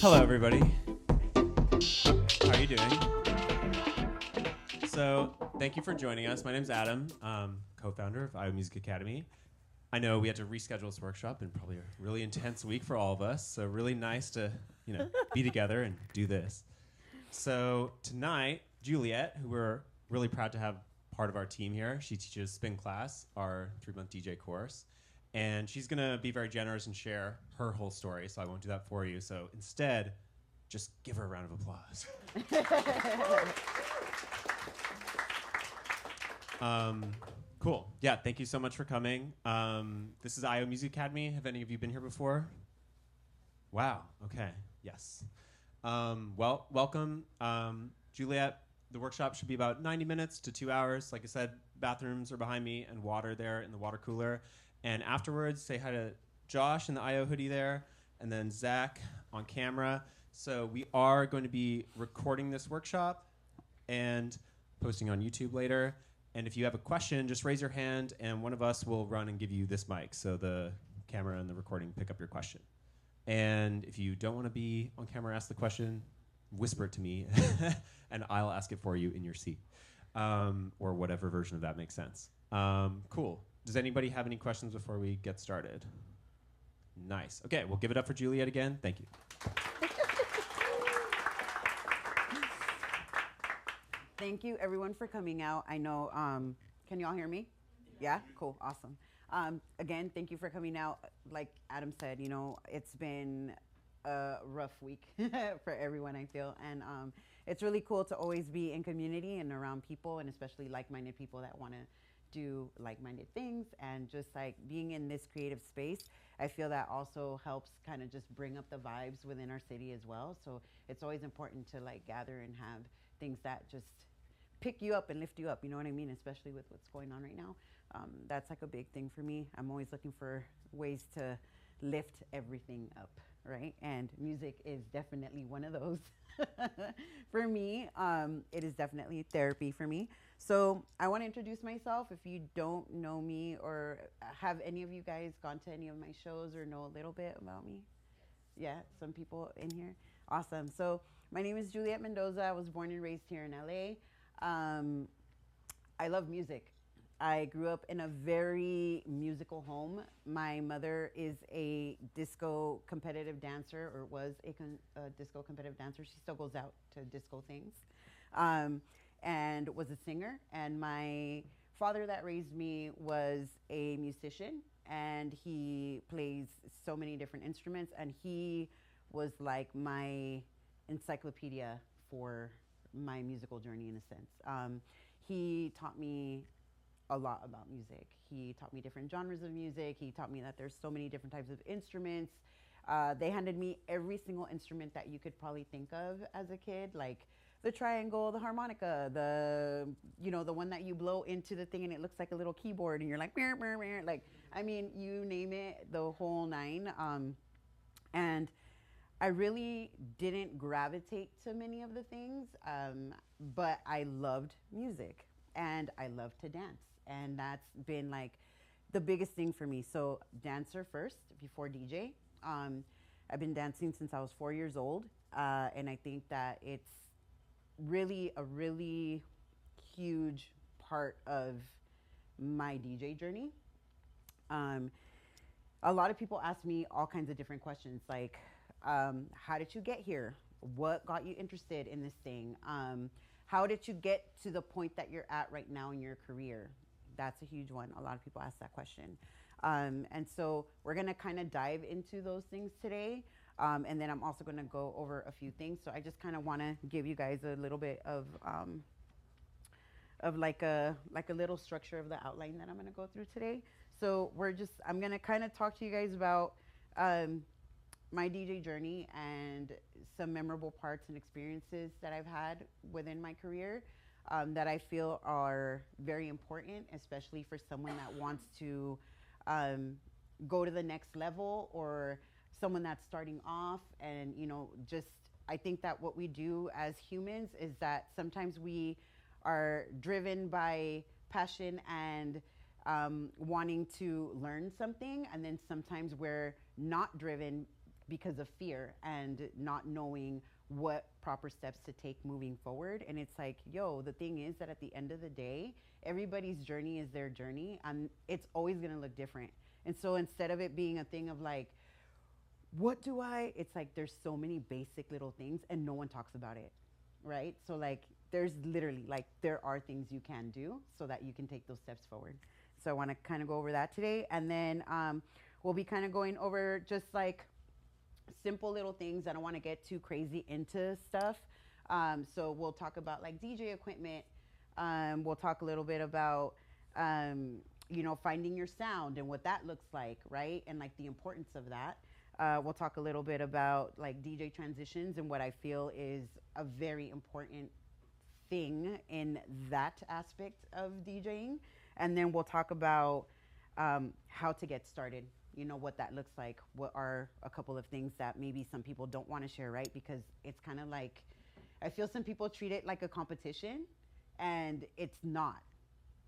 Hello, everybody. How are you doing? So, thank you for joining us. My name's Adam, co-founder of IO Music Academy. I know we had to reschedule this workshop in probably a really intense week for all of us. So, really nice to, be together and do this. So, tonight, Juliet, who we're really proud to have part of our team here, she teaches spin class, our 3-month DJ course. And she's going to be very generous and share her whole story, so I won't do that for you. So instead, just give her a round of applause. Cool. Yeah, thank you so much for coming. This is IO Music Academy. Have any of you been here before? Wow. Okay. Yes. Well, welcome. Juliet, the workshop should be about 90 minutes to 2 hours. Like I said, bathrooms are behind me and water there in the water cooler. And afterwards, say hi to Josh in the IO hoodie there, and then Zach on camera. So we are going to be recording this workshop and posting on YouTube later. And if you have a question, just raise your hand, and one of us will run and give you this mic, so the camera and the recording pick up your question. And if you don't want to be on camera, ask the question, whisper it to me, and I'll ask it for you in your seat, or whatever version of that makes sense. Cool. Does anybody have any questions before we get started? Nice. Okay, we'll give it up for Juliet again. Thank you. Thank you, everyone, for coming out. I know, can you all hear me? Yeah? Cool, awesome. Again, thank you for coming out. Like Adam said, it's been a rough week for everyone, I feel. And it's really cool to always be in community and around people, and especially like-minded people that want to do like-minded things, and just like being in this creative space, I feel that also helps kind of just bring up the vibes within our city as well. So it's always important to like gather and have things that just pick you up and lift you up, you know what I mean? Especially with what's going on right now. That's like a big thing for me. I'm always looking for ways to lift everything up, right? And music is definitely one of those. For me, it is definitely therapy for me. So I want to introduce myself. If you don't know me, or have any of you guys gone to any of my shows or know a little bit about me? Yeah, some people in here. Awesome. So my name is Juliet Mendoza. I was born and raised here in LA. I love music. I grew up in a very musical home. My mother is a disco competitive dancer, or was a disco competitive dancer. She still goes out to disco things. And was a singer. And my father that raised me was a musician, and he plays so many different instruments, and he was like my encyclopedia for my musical journey, in a sense. He taught me a lot about music. He taught me different genres of music. He taught me that there's so many different types of instruments. They handed me every single instrument that you could probably think of as a kid, like the triangle, the harmonica, the one that you blow into the thing and it looks like a little keyboard and you're like, meow, meow, meow. Like, I mean, you name it, the whole nine. And I really didn't gravitate to many of the things, but I loved music and I loved to dance. And that's been like the biggest thing for me. So dancer first before DJ. I've been dancing since I was 4 years old. And I think that it's really a really huge part of my DJ journey. A lot of people ask me all kinds of different questions, like, how did you get here? What got you interested in this thing? How did you get to the point that you're at right now in your career? That's a huge one. A lot of people ask that question. And so we're going to kind of dive into those things today. And then I'm also going to go over a few things. So I just kind of want to give you guys a little bit of like a little structure of the outline that I'm going to go through today. So I'm going to kind of talk to you guys about my DJ journey and some memorable parts and experiences that I've had within my career that I feel are very important, especially for someone that wants to go to the next level, or someone that's starting off. And just I think that what we do as humans is that sometimes we are driven by passion and wanting to learn something, and then sometimes we're not driven because of fear and not knowing what proper steps to take moving forward. And it's like, yo, the thing is that at the end of the day, everybody's journey is their journey, and it's always going to look different. And so instead of it being a thing of like, what do I, it's like there's so many basic little things and no one talks about it, right? So like there's literally like there are things you can do so that you can take those steps forward. So I want to kind of go over that today, and then we'll be kind of going over just like simple little things. I don't want to get too crazy into stuff. So we'll talk about like DJ equipment. We'll talk a little bit about finding your sound and what that looks like, right? And like the importance of that. We'll talk a little bit about like DJ transitions and what I feel is a very important thing in that aspect of DJing. And then we'll talk about how to get started, what that looks like. What are a couple of things that maybe some people don't want to share, right? Because it's kind of like, I feel some people treat it like a competition, and it's not.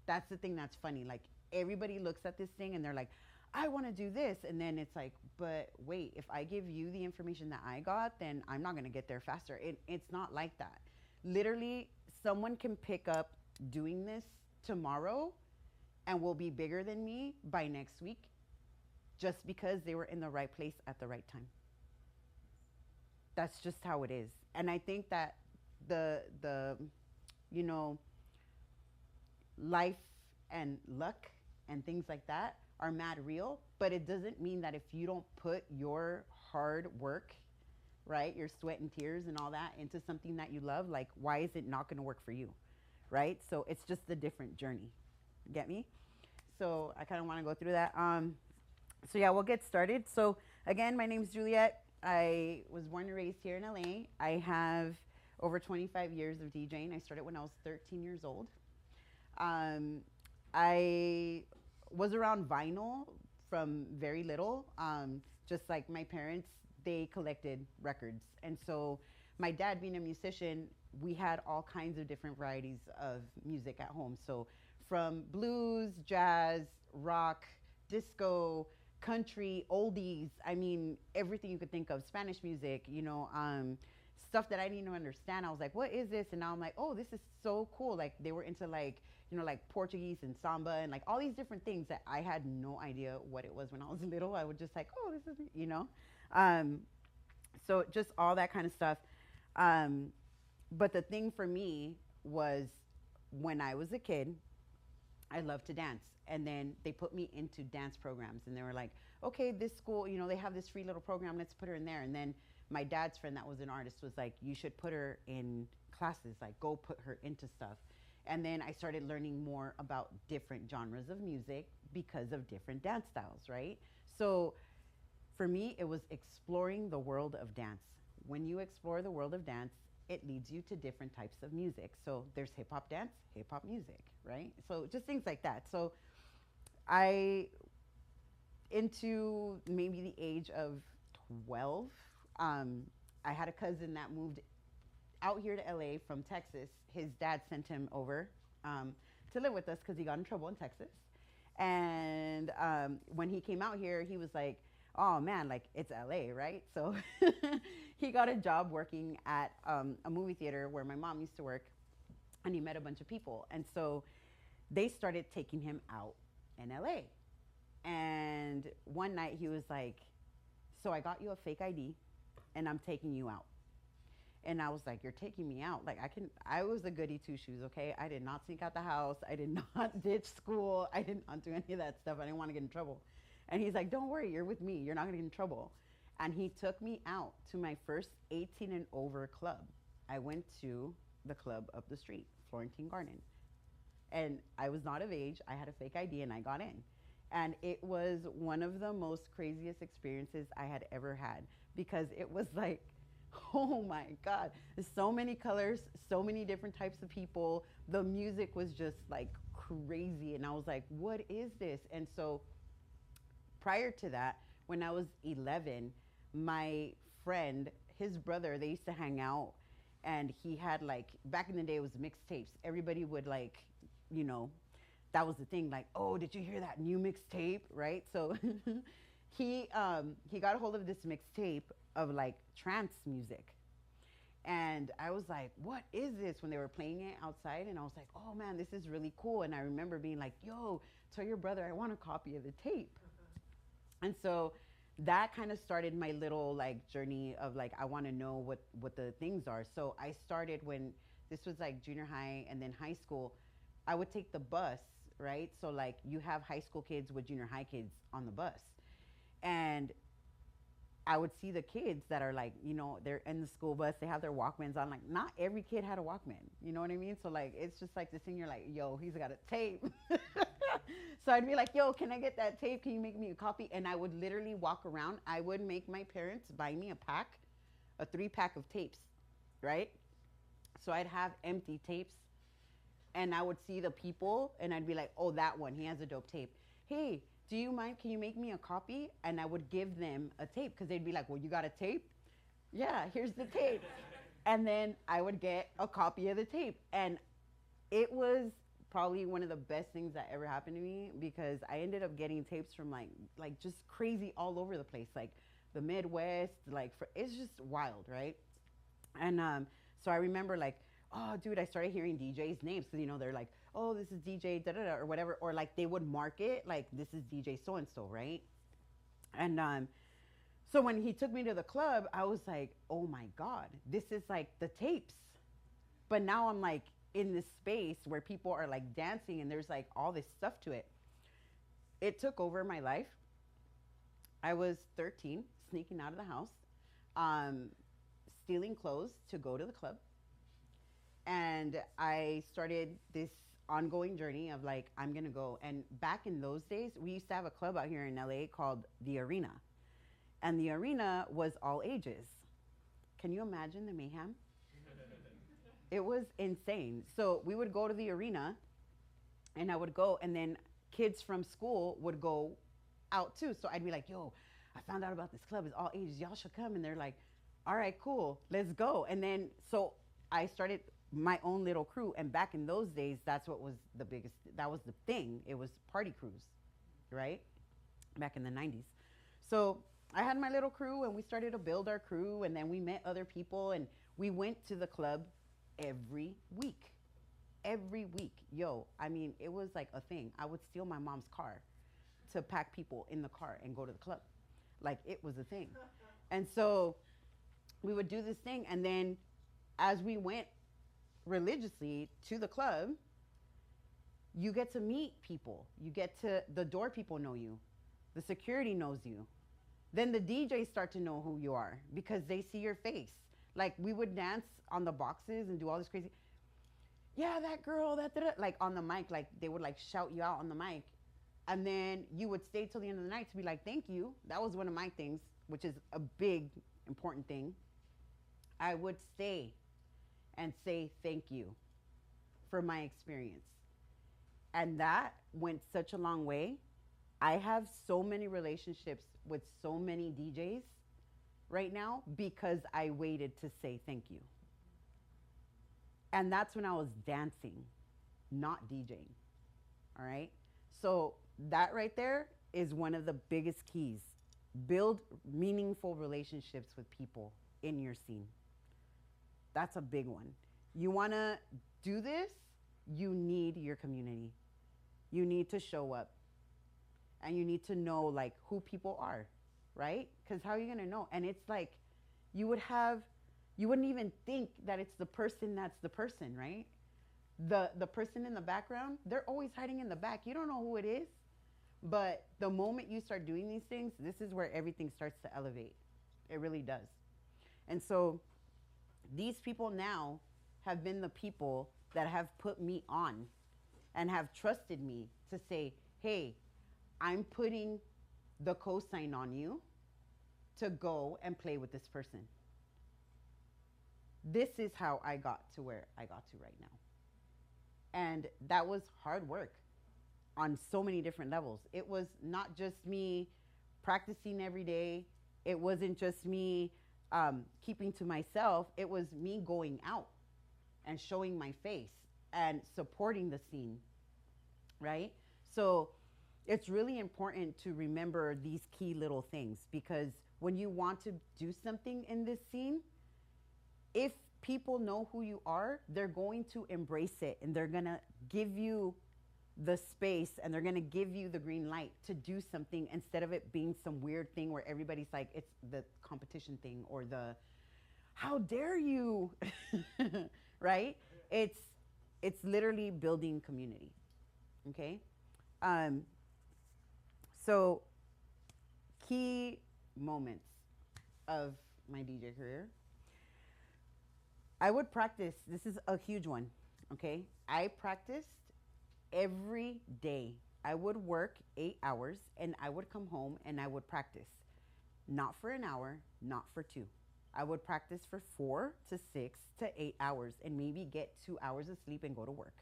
That's the thing that's funny. Like everybody looks at this thing and they're like, I want to do this. And then it's like, but wait, if I give you the information that I got, then I'm not going to get there faster. It's not like that. Literally, someone can pick up doing this tomorrow and will be bigger than me by next week just because they were in the right place at the right time. That's just how it is. And I think that the life and luck and things like that are mad real, but it doesn't mean that if you don't put your hard work, right, your sweat and tears and all that into something that you love, like why is it not going to work for you, right? So it's just a different journey. Get me? So I kind of want to go through that. So yeah, we'll get started. So again, my name's Juliet. I was born and raised here in LA. I have over 25 years of DJing. I started when I was 13 years old. I was around vinyl from very little. Just like my parents, they collected records. And so my dad being a musician, we had all kinds of different varieties of music at home. So from blues, jazz, rock, disco, country, oldies, I mean, everything you could think of, Spanish music, stuff that I didn't even understand. I was like, what is this? And now I'm like, oh, this is so cool. Like they were into like, like Portuguese and samba and like all these different things that I had no idea what it was when I was little. I would just like, oh, this is, so just all that kind of stuff. But the thing for me was when I was a kid, I loved to dance. And then they put me into dance programs and they were like, okay, this school, they have this free little program, let's put her in there. And then my dad's friend that was an artist was like, you should put her in classes, like go put her into stuff. And then I started learning more about different genres of music because of different dance styles, right? So for me, it was exploring the world of dance. When you explore the world of dance, it leads you to different types of music. So there's hip hop dance, hip hop music, right? So just things like that. So into maybe the age of 12, I had a cousin that moved out here to LA from Texas. His dad sent him over to live with us because he got in trouble in Texas. And when he came out here, he was like, oh man, like it's LA, right? So he got a job working at a movie theater where my mom used to work, and he met a bunch of people. And so they started taking him out in LA. And one night he was like, so I got you a fake ID and I'm taking you out. And I was like, you're taking me out? Like I was a goody two shoes, okay? I did not sneak out the house. I did not ditch school. I did not do any of that stuff. I didn't want to get in trouble. And he's like, don't worry, you're with me. You're not gonna get in trouble. And he took me out to my first 18 and over club. I went to the club up the street, Florentine Garden. And I was not of age. I had a fake ID and I got in. And it was one of the most craziest experiences I had ever had, because it was like, oh my God, there's so many colors, so many different types of people. The music was just like crazy. And I was like, what is this? And so prior to that, when I was 11, my friend, his brother, they used to hang out, and he had like, back in the day it was mixtapes. Everybody would like, that was the thing, like, oh, did you hear that new mixtape, right? So He got a hold of this mixtape of like trance music. And I was like, what is this? When they were playing it outside, and I was like, oh man, this is really cool. And I remember being like, yo, tell your brother I want a copy of the tape. And so that kind of started my little like journey of like, I want to know what the things are. So I started when this was like junior high and then high school. I would take the bus, right? So like you have high school kids with junior high kids on the bus. And I would see the kids that are like, you know, they're in the school bus, they have their Walkmans on. Like, not every kid had a Walkman. You know what I mean? So, like, it's just like this thing, you're like, yo, he's got a tape. So I'd be like, yo, can I get that tape? Can you make me a copy? And I would literally walk around. I would make my parents buy me a 3-pack of tapes, right? So I'd have empty tapes, and I would see the people, and I'd be like, oh, that one, he has a dope tape. Hey, do you mind? Can you make me a copy? And I would give them a tape because they'd be like, well, you got a tape? Yeah, here's the tape. And then I would get a copy of the tape. And it was probably one of the best things that ever happened to me because I ended up getting tapes from like just crazy all over the place, like the Midwest, it's just wild, right? And so I remember like, oh, dude, I started hearing DJs' names because, you know, they're like, oh, this is DJ da-da-da or whatever. Or like they would mark it like this is DJ so-and-so, right? And so when he took me to the club, I was like, oh my God, this is like the tapes. But now I'm like in this space where people are like dancing and there's like all this stuff to it. It took over my life. I was 13, sneaking out of the house, stealing clothes to go to the club. And I started this ongoing journey of like, I'm going to go. And back in those days, we used to have a club out here in LA called The Arena. And The Arena was all ages. Can you imagine the mayhem? It was insane. So we would go to The Arena, and I would go, and then kids from school would go out too. So I'd be like, yo, I found out about this club. It's all ages. Y'all should come. And they're like, all right, cool. Let's go. And then so I started my own little crew, and back in those days, that's what was the biggest, that was the thing. It was party crews, right? Back in the 90s. So I had my little crew, and we started to build our crew, and then we met other people, and we went to the club every week. Every week. Yo, I mean, it was like a thing. I would steal my mom's car to pack people in the car and go to the club. Like, it was a thing. And so we would do this thing, and then as we went religiously to the club, you get to meet people. You get to, the door people know you. The security knows you. Then the DJs start to know who you are because they see your face. Like, we would dance on the boxes and do all this crazy, yeah, that girl, that, like on the mic, like they would like shout you out on the mic. And then you would stay till the end of the night to be like, thank you. That was one of my things, which is a big, important thing. I would stay and say thank you for my experience. And that went such a long way. I have so many relationships with so many DJs right now because I waited to say thank you. And that's when I was dancing, not DJing. All right? So that right there is one of the biggest keys. Build meaningful relationships with people in your scene. That's a big one. You want to do this, you need your community. You need to show up. And you need to know like who people are, right? Because how are you going to know? And it's like you wouldn't even think that it's the person that's the person, right? The person in the background, they're always hiding in the back. You don't know who it is. But the moment you start doing these things, this is where everything starts to elevate. It really does. And so these people now have been the people that have put me on and have trusted me to say, hey, I'm putting the cosign on you to go and play with this person. This is how I got to where I got to right now. And that was hard work on so many different levels. It was not just me practicing every day. It wasn't just me keeping to myself. It was me going out and showing my face and supporting the scene, right? So it's really important to remember these key little things, because when you want to do something in this scene, if people know who you are, they're going to embrace it, and they're going to give you the space, and they're going to give you the green light to do something, instead of it being some weird thing where everybody's like, it's the competition thing, or the how dare you, right? It's literally building community. Okay. um, so key moments of my DJ career, I would practice. This is a huge one. Okay. I practiced every day. I would work 8 hours, and I would come home and I would practice. Not for an hour, not for two. I would practice for 4 to 6 to 8 hours, and maybe get 2 hours of sleep and go to work.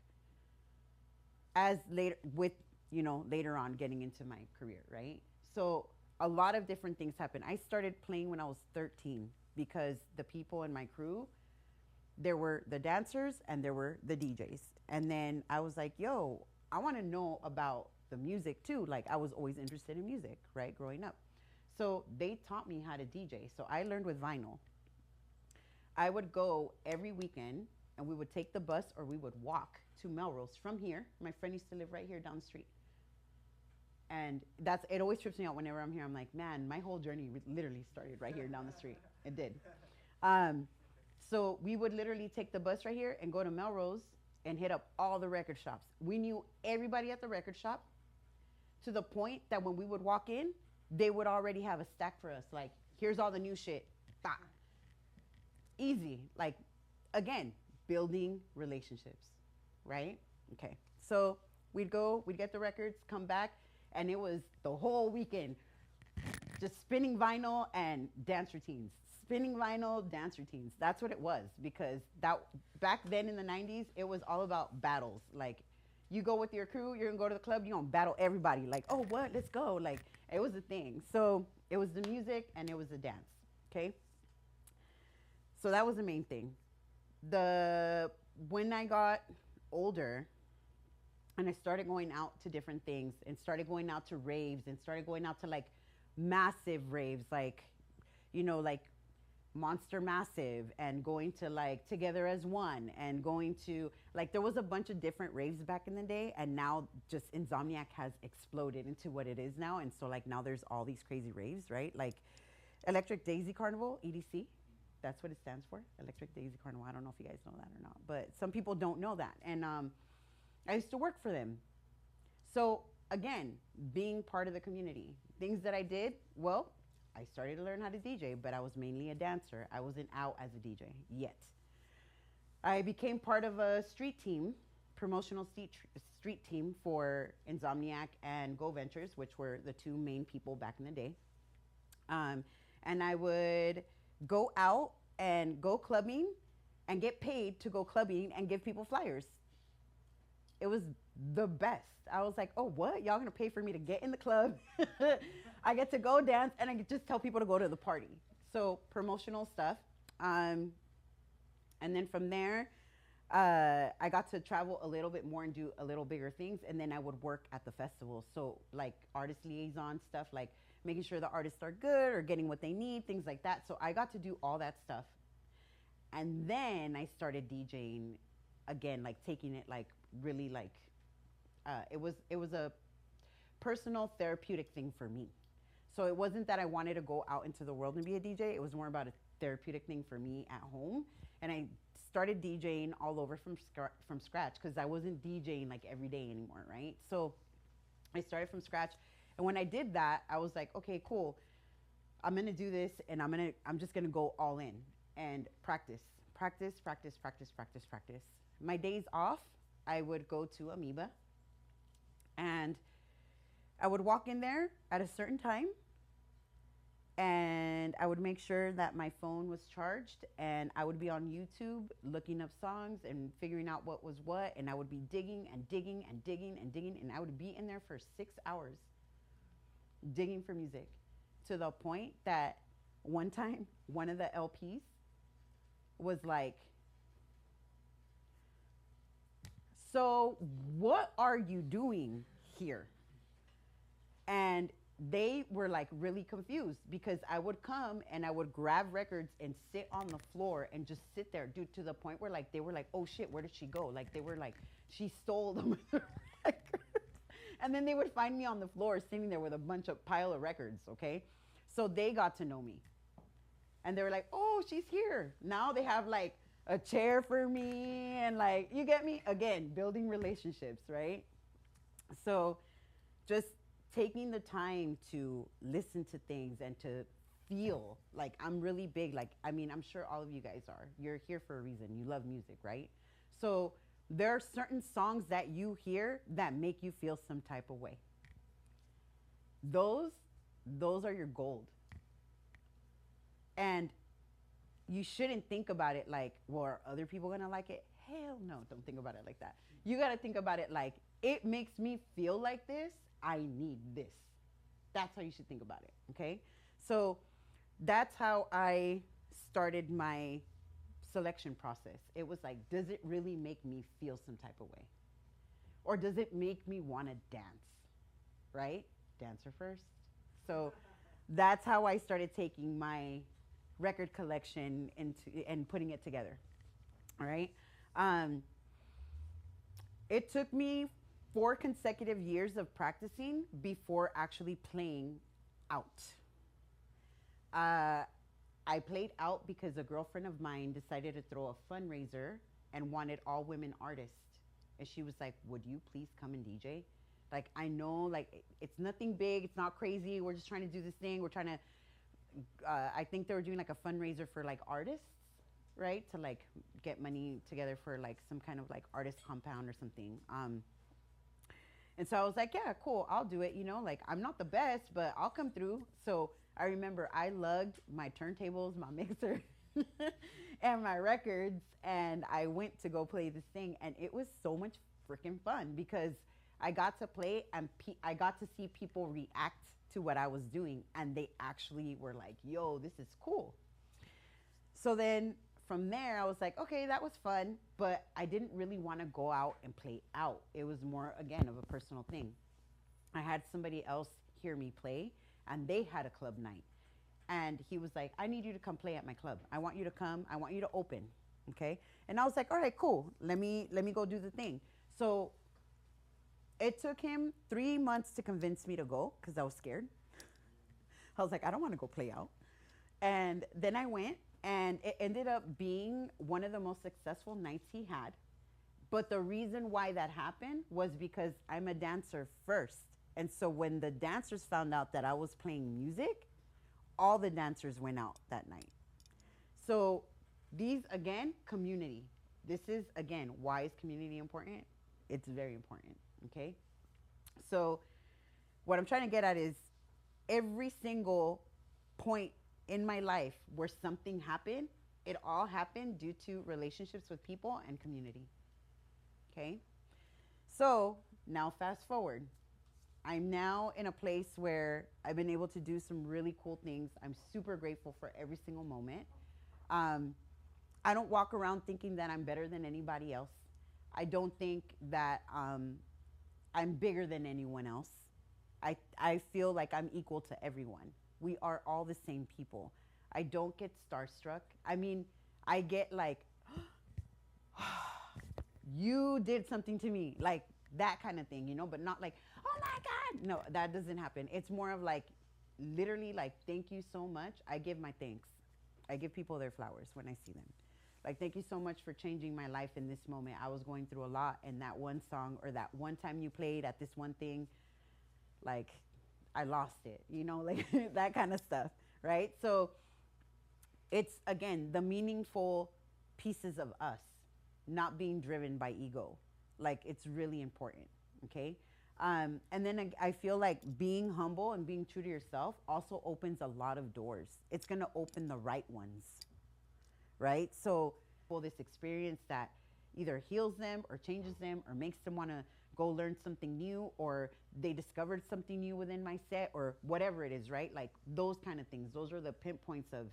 As later with, later on getting into my career, right? So a lot of different things happened. I started playing when I was 13, because the people in my crew, there were the dancers and there were the DJs. And then I was like, yo, I want to know about the music too. Like, I was always interested in music, right, growing up. So they taught me how to DJ. So I learned with vinyl. I would go every weekend, and we would take the bus, or we would walk to Melrose from here. My friend used to live right here down the street. And it always trips me out whenever I'm here. I'm like, man, my whole journey literally started right here down the street. It did. So we would literally take the bus right here and go to Melrose and hit up all the record shops. We knew everybody at the record shop, to the point that when we would walk in, they would already have a stack for us. Like, here's all the new shit. Bah. Easy. Like, again, building relationships, right? Okay. So we'd get the records, come back, and it was the whole weekend just spinning vinyl and dance routines. Spinning vinyl, dance routines. That's what it was, because back then in the 90s, it was all about battles. Like, you go with your crew, you're gonna go to the club, you're gonna battle everybody. Like, oh, what? Let's go. Like, it was a thing. So it was the music and it was the dance. Okay. So that was the main thing. When I got older and I started going out to different things, and started going out to raves, and started going out to like massive raves, like, like Monster Massive, and going to like Together as One, and going to like, there was a bunch of different raves back in the day, and now just Insomniac has exploded into what it is now. And so like, now there's all these crazy raves, right? Like Electric Daisy Carnival, EDC, that's what it stands for, Electric Daisy Carnival. I don't know if you guys know that or not, but some people don't know that. And I used to work for them. So again, being part of the community, things that I did, well, I started to learn how to DJ, but I was mainly a dancer. I wasn't out as a DJ yet. I became part of a street team, promotional street team for Insomniac and Go Ventures, which were the two main people back in the day. And I would go out and go clubbing and get paid to go clubbing and give people flyers. It was the best. I was like, oh, what? Y'all gonna pay for me to get in the club? I get to go dance, and I could just tell people to go to the party. So promotional stuff. And then from there, I got to travel a little bit more and do a little bigger things. And then I would work at the festival. So like artist liaison stuff, like making sure the artists are good or getting what they need, things like that. So I got to do all that stuff. And then I started DJing again, like taking it like really like, it was a personal therapeutic thing for me. So it wasn't that I wanted to go out into the world and be a DJ. It was more about a therapeutic thing for me at home. And I started DJing all over from scratch, because I wasn't DJing like every day anymore, right? So I started from scratch. And when I did that, I was like, okay, cool. I'm gonna do this, and I'm just gonna go all in and practice. My days off, I would go to Amoeba, and I would walk in there at a certain time, and I would make sure that my phone was charged, and I would be on YouTube looking up songs and figuring out what was what, and I would be digging, and I would be in there for 6 hours digging for music, to the point that one time one of the LPs was like, so what are you doing here? And they were like really confused because I would come and I would grab records and sit on the floor and just sit there, dude, to the point where like they were like, oh shit, where did she go? Like they were like, she stole them records. And then they would find me on the floor sitting there with a bunch of pile of records, okay? So they got to know me. And they were like, oh, she's here. Now they have like a chair for me and like, you get me? Again, building relationships, right? So just taking the time to listen to things and to feel. Like I'm really big, like, I mean, I'm sure all of you guys are. You're here for a reason. You love music, right? So there are certain songs that you hear that make you feel some type of way. Those are your gold. And you shouldn't think about it like, well, are other people gonna like it? Hell no, don't think about it like that. You gotta think about it like, it makes me feel like this, I need this. That's how you should think about it, okay? So that's how I started my selection process. It was like, does it really make me feel some type of way? Or does it make me wanna dance, right? Dancer first. So that's how I started taking my record collection into and putting it together, all right? It took me 4 consecutive years of practicing before actually playing out. I played out because a girlfriend of mine decided to throw a fundraiser and wanted all women artists. And she was like, would you please come and DJ? Like, I know, like, it's nothing big, it's not crazy, we're just trying to do this thing, we're trying to, I think they were doing like a fundraiser for like artists, right? To like get money together for like some kind of like artist compound or something. And so I was like, yeah, cool, I'll do it. You know, like I'm not the best, but I'll come through. So I remember I lugged my turntables, my mixer, and my records, and I went to go play this thing. And it was so much freaking fun because I got to play and I got to see people react to what I was doing. And they actually were like, yo, this is cool. So then from there, I was like, okay, that was fun, but I didn't really want to go out and play out. It was more, again, of a personal thing. I had somebody else hear me play, and they had a club night. And he was like, I need you to come play at my club. I want you to come. I want you to open, okay? And I was like, all right, cool. Let me go do the thing. So it took him 3 months to convince me to go because I was scared. I was like, I don't want to go play out. And then I went. And it ended up being one of the most successful nights he had. But the reason why that happened was because I'm a dancer first. And so when the dancers found out that I was playing music, all the dancers went out that night. So these, again, community. This is, again, why is community important? It's very important, okay? So what I'm trying to get at is every single point in my life where something happened, it all happened due to relationships with people and community. Okay? So now fast forward. I'm now in a place where I've been able to do some really cool things. I'm super grateful for every single moment. I don't walk around thinking that I'm better than anybody else. I don't think that I'm bigger than anyone else. I feel like I'm equal to everyone. We are all the same people. I don't get starstruck. I mean, I get like, you did something to me, like that kind of thing, you know, but not like, oh my God. No, that doesn't happen. It's more of like, literally like, thank you so much. I give my thanks. I give people their flowers when I see them. Like, thank you so much for changing my life in this moment. I was going through a lot, and that one song or that one time you played at this one thing, like, I lost it, you know, like that kind of stuff, right? So it's, again, the meaningful pieces of us not being driven by ego. Like, it's really important, okay? And then I feel like being humble and being true to yourself also opens a lot of doors. It's going to open the right ones, right? So this experience that either heals them or changes them or makes them want to go learn something new, or they discovered something new within my set, or whatever it is, right? Like those kind of things. Those are the pinpoints of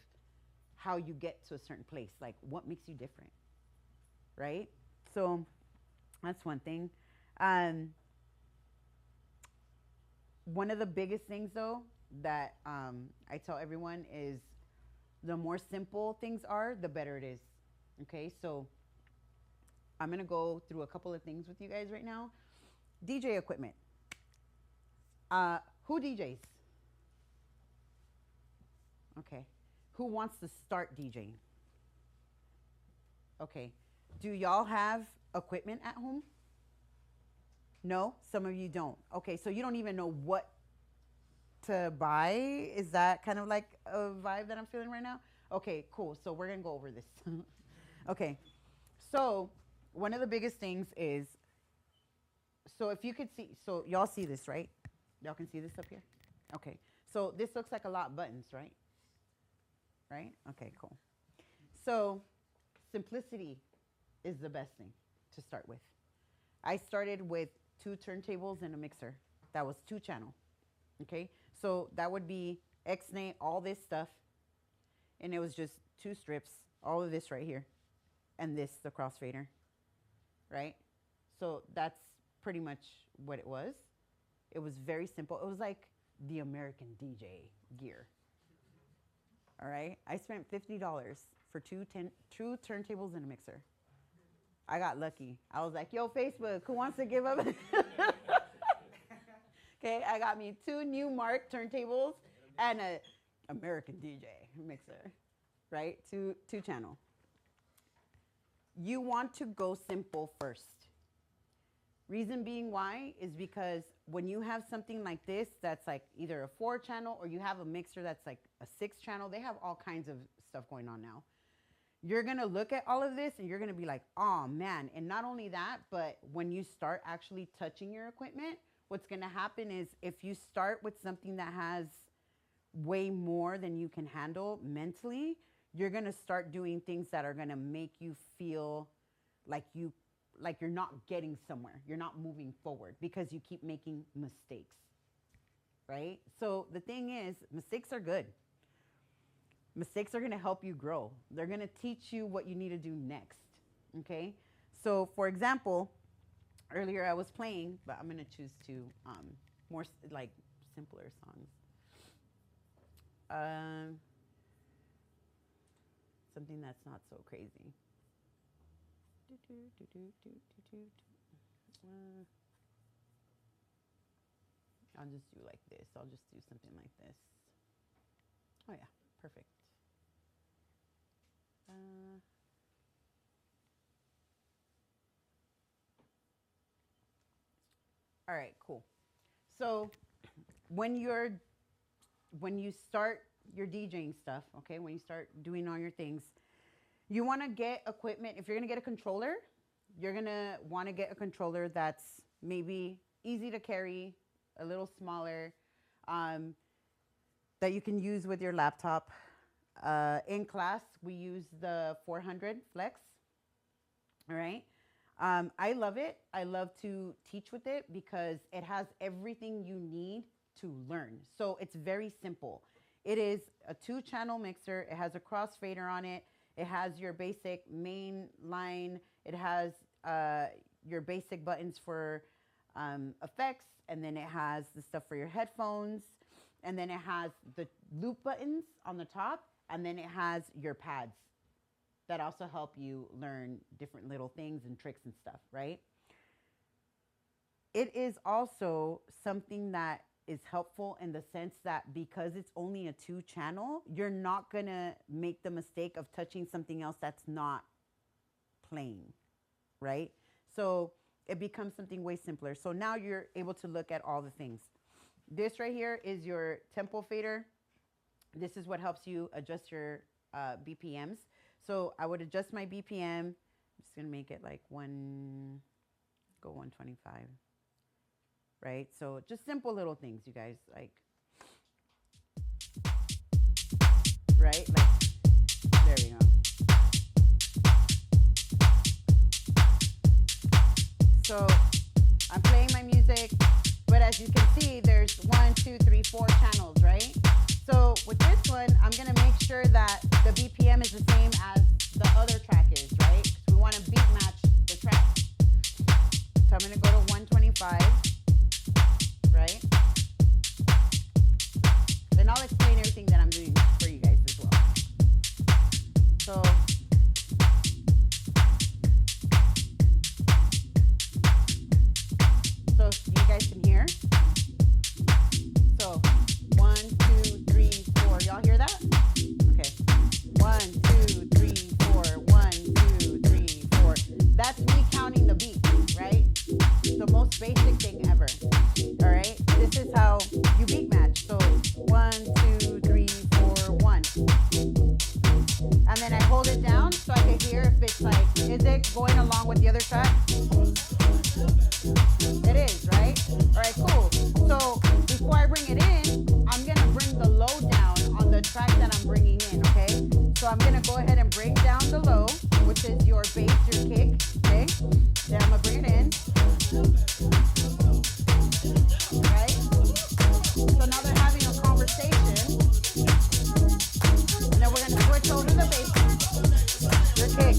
how you get to a certain place. Like what makes you different, right? So that's one thing. One of the biggest things, though, that I tell everyone is the more simple things are, the better it is. Okay, so I'm going to go through a couple of things with you guys right now. DJ equipment. Who DJs? Okay. Who wants to start DJing? Okay. Do y'all have equipment at home? No? Some of you don't. Okay, so you don't even know what to buy? Is that kind of like a vibe that I'm feeling right now? Okay, cool. So we're going to go over this. Okay. So one of the biggest things is, so if you could see, so y'all see this, right? Y'all can see this up here? Okay. So this looks like a lot of buttons, right? Right? Okay, cool. So simplicity is the best thing to start with. I started with 2 turntables and a mixer. That was 2 channel. Okay? So that would be X-Nay, all this stuff. And it was just 2 strips, all of this right here. And this, the crossfader. Right? So that's pretty much what it was. It was very simple. It was like the American DJ gear. All right? I spent $50 for 2 turntables and a mixer. I got lucky. I was like, yo, Facebook, who wants to give up? Okay, I got me 2 new Mark turntables and a American DJ mixer, right? 2 channel. You want to go simple first. Reason being why is because when you have something like this that's like either a 4 channel or you have a mixer that's like a 6 channel, they have all kinds of stuff going on now. You're going to look at all of this and you're going to be like, oh man. And not only that, but when you start actually touching your equipment, what's going to happen is if you start with something that has way more than you can handle mentally, you're going to start doing things that are going to make you feel like you're not getting somewhere. You're not moving forward because you keep making mistakes, right? So the thing is, mistakes are good. Mistakes are going to help you grow. They're going to teach you what you need to do next, okay? So, for example, earlier I was playing, but I'm going to choose to more like simpler songs. Something that's not so crazy. I'll just do like this. I'll just do something like this. Oh yeah, perfect. All right, cool. So when you start your DJing stuff, okay, when you start doing all your things, you want to get equipment. If you're going to get a controller, you're going to want to get a controller that's maybe easy to carry, a little smaller, that you can use with your laptop. In class, we use the 400 Flex. All right. I love it. I love to teach with it because it has everything you need to learn. So it's very simple. It is a 2-channel mixer. It has a crossfader on it. It has your basic main line. It has your basic buttons for effects. And then it has the stuff for your headphones. And then it has the loop buttons on the top. And then it has your pads that also help you learn different little things and tricks and stuff, right? It is also something that is helpful in the sense that because it's only a 2-channel, you're not going to make the mistake of touching something else that's not playing, right? So it becomes something way simpler. So now you're able to look at all the things. This right here is your tempo fader. This is what helps you adjust your BPMs. So I would adjust my BPM. I'm just going to make it like 125. Right? So just simple little things, you guys, like, right? Like, there we go. So I'm playing my music, but as you can see, there's 1, 2, 3, 4 channels, right? So with this one, I'm going to make sure that the BPM is the same as the other track is, right? Because we want to beat match the track. So I'm going to go to 125. Right? music going along with the other track? It is, right? All right, cool. So before I bring it in, I'm going to bring the low down on the track that I'm bringing in, okay? So I'm going to go ahead and bring down the low, which is your bass, your kick, okay? Then I'm going to bring it in. Right? So now they're having a conversation. And then we're going to switch over to the bass, your kick.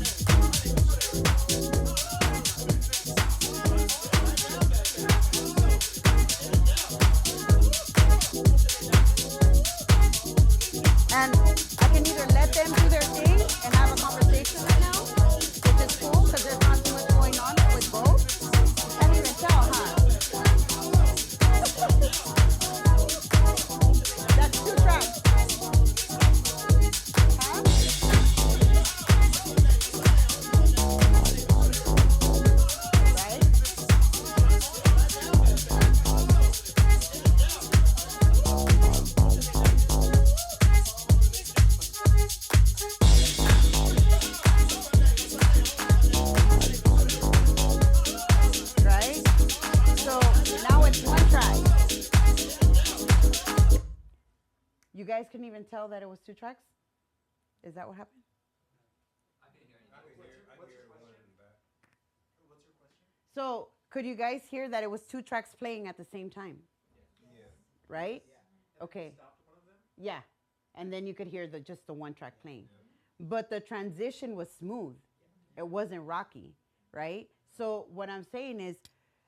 And I can either let them do their thing and have a conversation right now, which is cool because there's not too much going on with both. Can't even tell, huh? That's 2 tracks. Huh? Right? Right? So now it's 1 track. You guys couldn't even tell that it was 2 tracks? Is that what happened? So could you guys hear that it was 2 tracks playing at the same time? Right? Okay. Yeah. And then you could hear just the 1 track playing. But the transition was smooth. It wasn't rocky, right? So what I'm saying is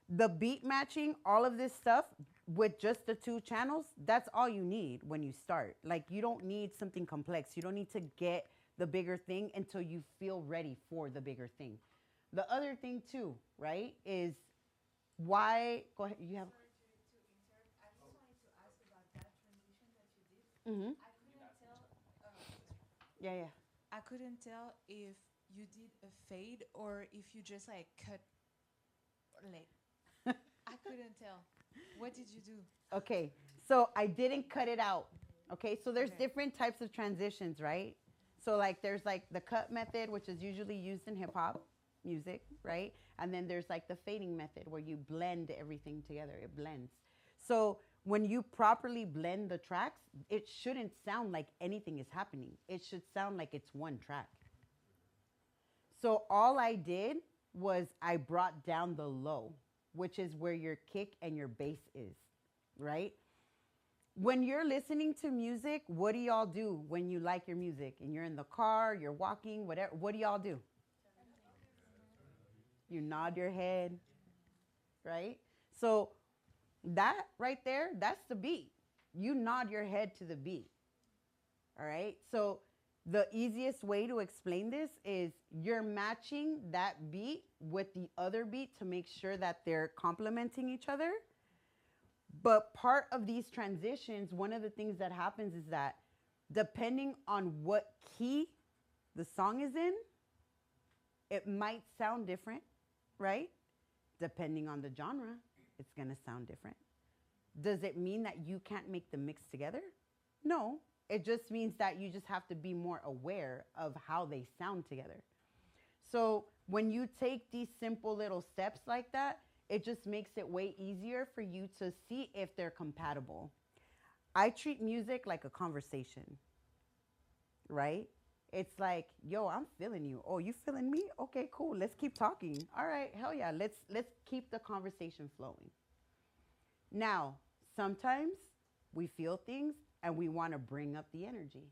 the beat matching, all of this stuff with just the 2 channels, that's all you need when you start. Like you don't need something complex. You don't need to get the bigger thing until you feel ready for the bigger thing. The other thing too, right, is why, go ahead, you have. Sorry to interrupt. I just wanted to ask about that transition that you did. Mm-hmm. I couldn't tell. Yeah. I couldn't tell if you did a fade or if you just like cut. Like, I couldn't tell. What did you do? Okay, so I didn't cut it out. Okay, so there's Okay. different types of transitions, right? So like there's like the cut method, which is usually used in hip hop music, right? And then there's like the fading method where you blend everything together. It blends. So when you properly blend the tracks, it shouldn't sound like anything is happening. It should sound like it's 1 track. So all I did was I brought down the low, which is where your kick and your bass is, right? When you're listening to music, what do y'all do when you like your music and you're in the car, you're walking, whatever? What do y'all do? You nod your head, right? So that right there, that's the beat. You nod your head to the beat, all right? So the easiest way to explain this is you're matching that beat with the other beat to make sure that they're complementing each other. But part of these transitions, one of the things that happens is that depending on what key the song is in, it might sound different, right? Depending on the genre, it's going to sound different. Does it mean that you can't make them mix together? No. It just means that you just have to be more aware of how they sound together. So when you take these simple little steps like that, it just makes it way easier for you to see if they're compatible. I treat music like a conversation, right? It's like, yo, I'm feeling you. Oh, you feeling me? Okay, cool. Let's keep talking. All right, hell yeah. Let's keep the conversation flowing. Now, sometimes we feel things and we want to bring up the energy,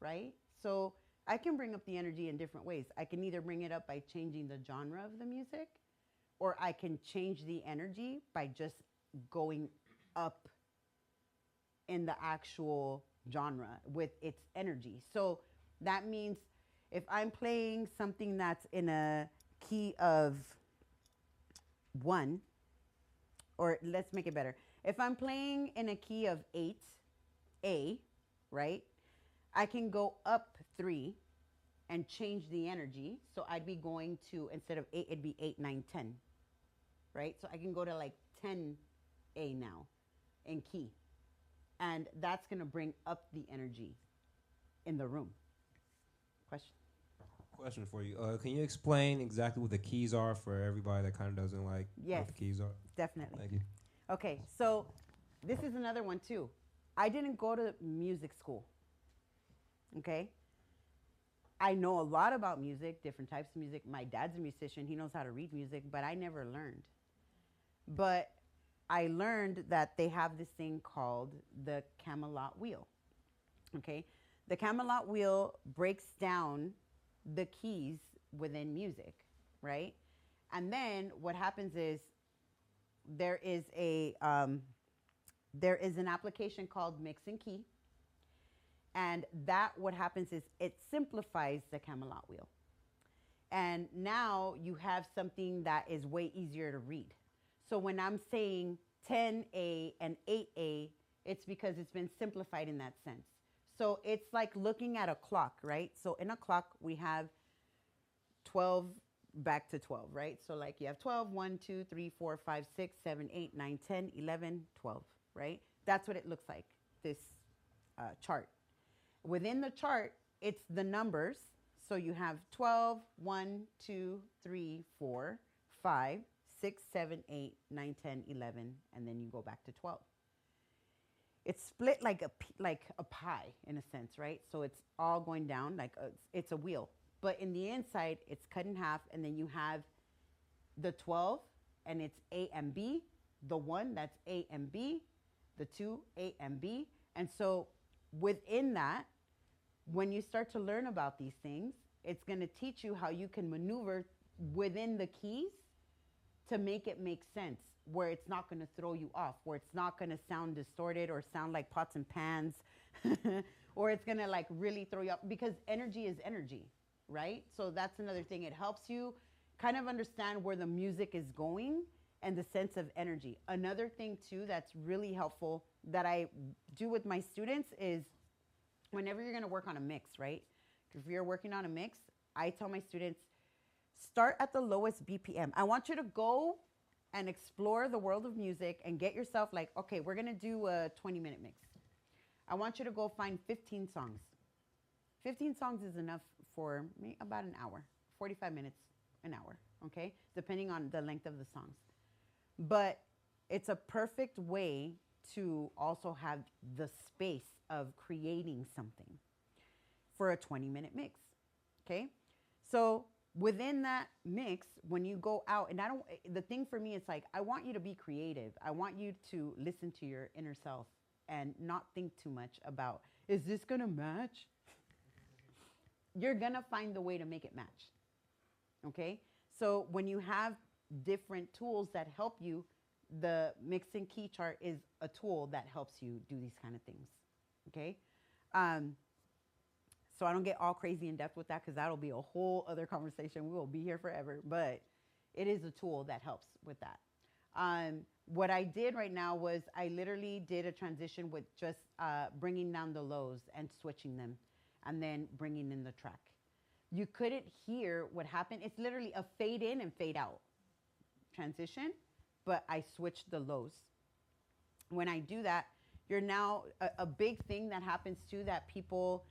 right? So I can bring up the energy in different ways. I can either bring it up by changing the genre of the music, or I can change the energy by just going up in the actual genre with its energy. So that means if I'm playing something that's in a key of 1, or let's make it better. If I'm playing in a key of 8, A, right? I can go up 3 and change the energy. So I'd be going to, instead of 8, it'd be 8, 9, 10, right? So I can go to like 10 A now in key. And that's going to bring up the energy in the room. Question? question for you. Can you explain exactly what the keys are for everybody that kind of doesn't like Yes, what the keys are? definitely. Thank you. Okay, so this is another one too. I didn't go to music school. Okay? I know a lot about music, different types of music. My dad's a musician. He knows how to read music, but I never learned. But I learned that they have this thing called the Camelot wheel. Okay? The Camelot wheel breaks down the keys within music, right? And then what happens is there is an application called Mix and Key, and that what happens is it simplifies the Camelot wheel. And now you have something that is way easier to read. So when I'm saying 10A and 8A, it's because it's been simplified in that sense. So it's like looking at a clock, right? So in a clock, we have 12 back to 12, right? So like you have 12, 1, 2, 3, 4, 5, 6, 7, 8, 9, 10, 11, 12, right? That's what it looks like, this chart. Within the chart, it's the numbers. So you have 12, 1, 2, 3, 4, 5, 6, 7, 8, 9, 10, 11, and then you go back to 12. It's split like a pie in a sense, right? So it's all going down like it's a wheel. But in the inside, it's cut in half, and then you have the 12, and it's A and B. The 1, that's A and B. The 2, A and B. And so within that, when you start to learn about these things, it's going to teach you how you can maneuver within the keys to make it make sense, where it's not going to throw you off, where it's not going to sound distorted or sound like pots and pans, or it's going to like really throw you off, because energy is energy, right? So that's another thing. It helps you kind of understand where the music is going and the sense of energy. Another thing too that's really helpful that I do with my students is whenever you're going to work on a mix, right? If you're working on a mix, I tell my students, start at the lowest BPM. I want you to go and explore the world of music and get yourself like, okay, we're going to do a 20-minute mix. I want you to go find 15 songs. 15 songs is enough for me, about an hour, 45 minutes, an hour, okay? Depending on the length of the songs. But it's a perfect way to also have the space of creating something for a 20-minute mix, okay? So within that mix, when you go out, and the thing for me is like, I want you to be creative. I want you to listen to your inner self and not think too much about, is this gonna match? You're gonna find the way to make it match, okay? So when you have different tools that help you, the mix and key chart is a tool that helps you do these kind of things, okay? So I don't get all crazy in depth with that, because that'll be a whole other conversation. We will be here forever, but it is a tool that helps with that. What I did right now was I literally did a transition with just bringing down the lows and switching them, and then bringing in the track. You couldn't hear what happened. It's literally a fade in and fade out transition, but I switched the lows. When I do that, you're now, a big thing that happens too that people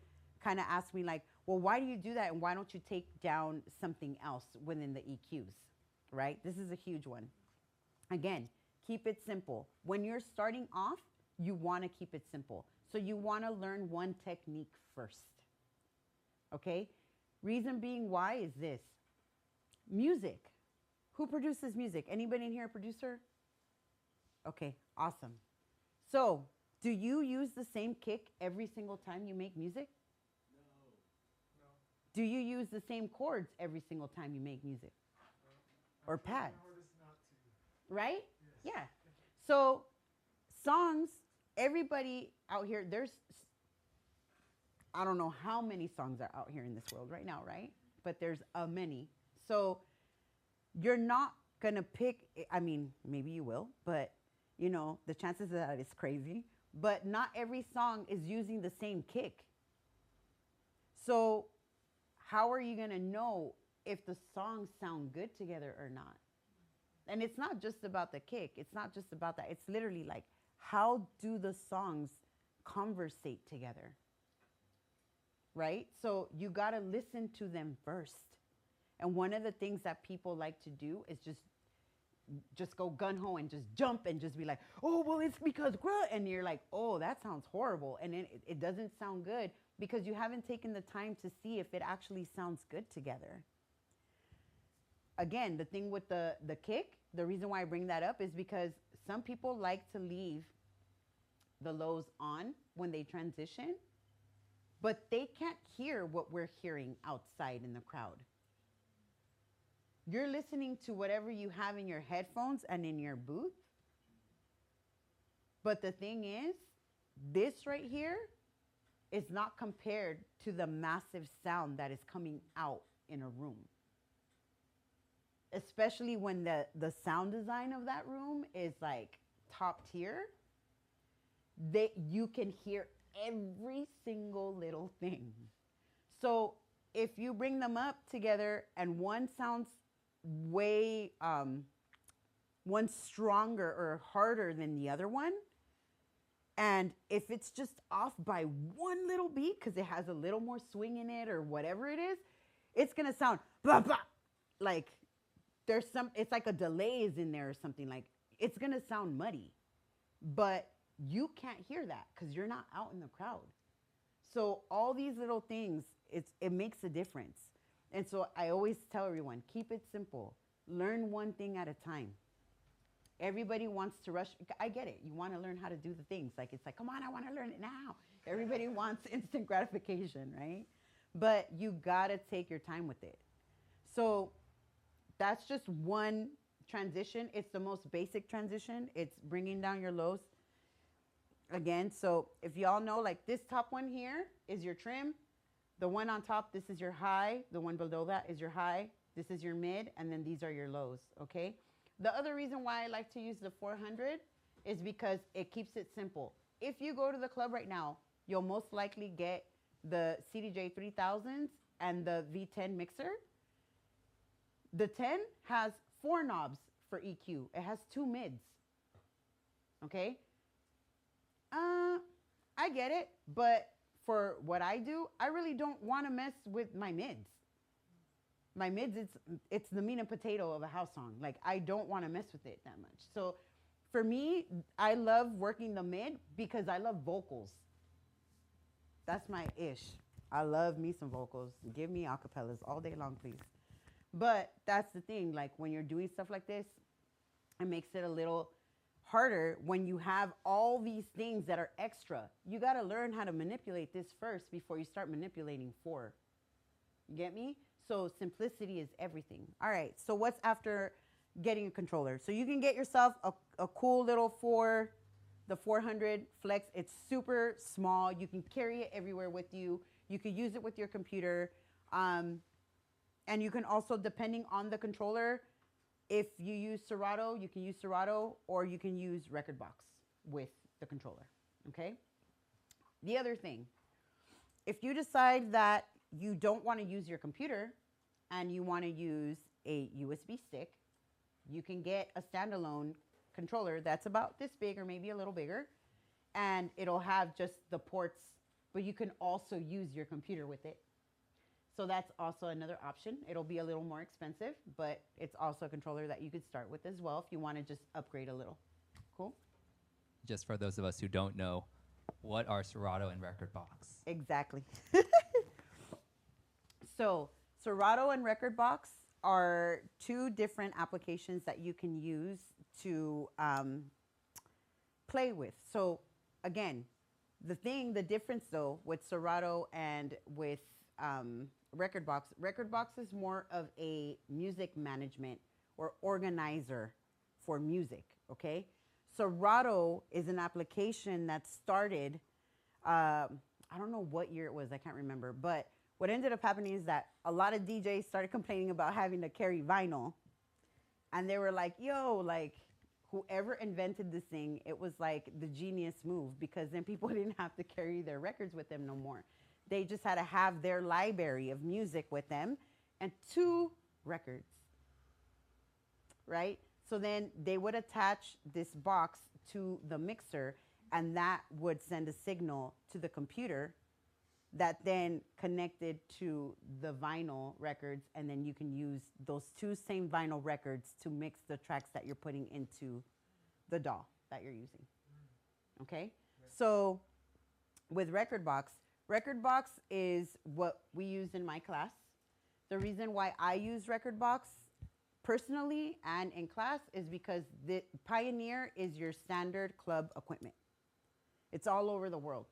kind of ask me like, well, why do you do that? And why don't you take down something else within the EQs, right? This is a huge one. Again, keep it simple. When you're starting off, you want to keep it simple. So you want to learn one technique first, okay? Reason being why is this. Music. Who produces music? Anybody in here a producer? Okay, awesome. So, do you use the same kick every single time you make music? No. Do you use the same chords every single time you make music? Or pads? Right? Yes. Yeah. So, songs, everybody out here, I don't know how many songs are out here in this world right now, right? But there's many. So, you're not going to pick, I mean, maybe you will, but, you know, the chances of that is crazy. But not every song is using the same kick. So how are you going to know if the songs sound good together or not? And it's not just about the kick. It's not just about that. It's literally like, how do the songs conversate together? right? So you got to listen to them first. And one of the things that people like to do is just go gun ho and just jump and just be like, oh, well, it's because, and you're like, oh, that sounds horrible. And then it doesn't sound good because you haven't taken the time to see if it actually sounds good together. Again, the thing with the kick, the reason why I bring that up is because some people like to leave the lows on when they transition, but they can't hear what we're hearing outside in the crowd. You're listening to whatever you have in your headphones and in your booth. But the thing is, this right here is not compared to the massive sound that is coming out in a room. Especially when the sound design of that room is like top tier. You can hear every single little thing. So if you bring them up together and one sounds way, one's stronger or harder than the other one, and if it's just off by one little beat because it has a little more swing in it or whatever it is, it's going to sound blah, blah, like it's like a delay is in there or something. Like it's going to sound muddy, but you can't hear that because you're not out in the crowd. So all these little things, it makes a difference. And so I always tell everyone, keep it simple. Learn one thing at a time. Everybody wants to rush. I get it. You want to learn how to do the things. Like, it's like, come on, I want to learn it now. Everybody wants instant gratification, right? But you got to take your time with it. So that's just one transition. It's the most basic transition. It's bringing down your lows. Again, so if y'all know, like this top one here is your trim. The one on top, this is your high. The one below that is your high. This is your mid, and then these are your lows, okay? The other reason why I like to use the 400 is because it keeps it simple. If you go to the club right now, you'll most likely get the CDJ 3000s and the V10 mixer. The 10 has 4 knobs for EQ. It has 2 mids, okay? I get it, but for what I do, I really don't want to mess with my mids. My mids, it's the meat and potato of a house song. Like, I don't want to mess with it that much. So for me, I love working the mid because I love vocals. That's my ish. I love me some vocals. Give me acapellas all day long, please. But that's the thing. Like, when you're doing stuff like this, it makes it a little harder when you have all these things that are extra. You got to learn how to manipulate this first before you start manipulating 4. You get me? So simplicity is everything. All right. So what's after getting a controller? So you can get yourself a cool little the 400 Flex. It's super small. You can carry it everywhere with you. You could use it with your computer. And you can also, depending on the controller, if you use Serato, you can use Serato, or you can use Rekordbox with the controller, okay? The other thing, if you decide that you don't want to use your computer and you want to use a USB stick, you can get a standalone controller that's about this big or maybe a little bigger, and it'll have just the ports, but you can also use your computer with it. So that's also another option. It'll be a little more expensive, but it's also a controller that you could start with as well if you want to just upgrade a little. Cool? Just for those of us who don't know, what are Serato and Rekordbox? Exactly. So Serato and Rekordbox are 2 different applications that you can use to play with. So again, the difference though with Serato and with Rekordbox is more of a music management or organizer for music, okay? Serato is an application that started, I don't know what year it was, I can't remember, but what ended up happening is that a lot of DJs started complaining about having to carry vinyl, and they were like, yo, like, whoever invented this thing, it was like the genius move, because then people didn't have to carry their records with them no more. They just had to have their library of music with them and 2 records, right? So then they would attach this box to the mixer, and that would send a signal to the computer, that then connected to the vinyl records, and then you can use those two same vinyl records to mix the tracks that you're putting into the DAW that you're using. Okay? So with Rekordbox is what we use in my class. The reason why I use Rekordbox personally and in class is because the Pioneer is your standard club equipment. It's all over the world.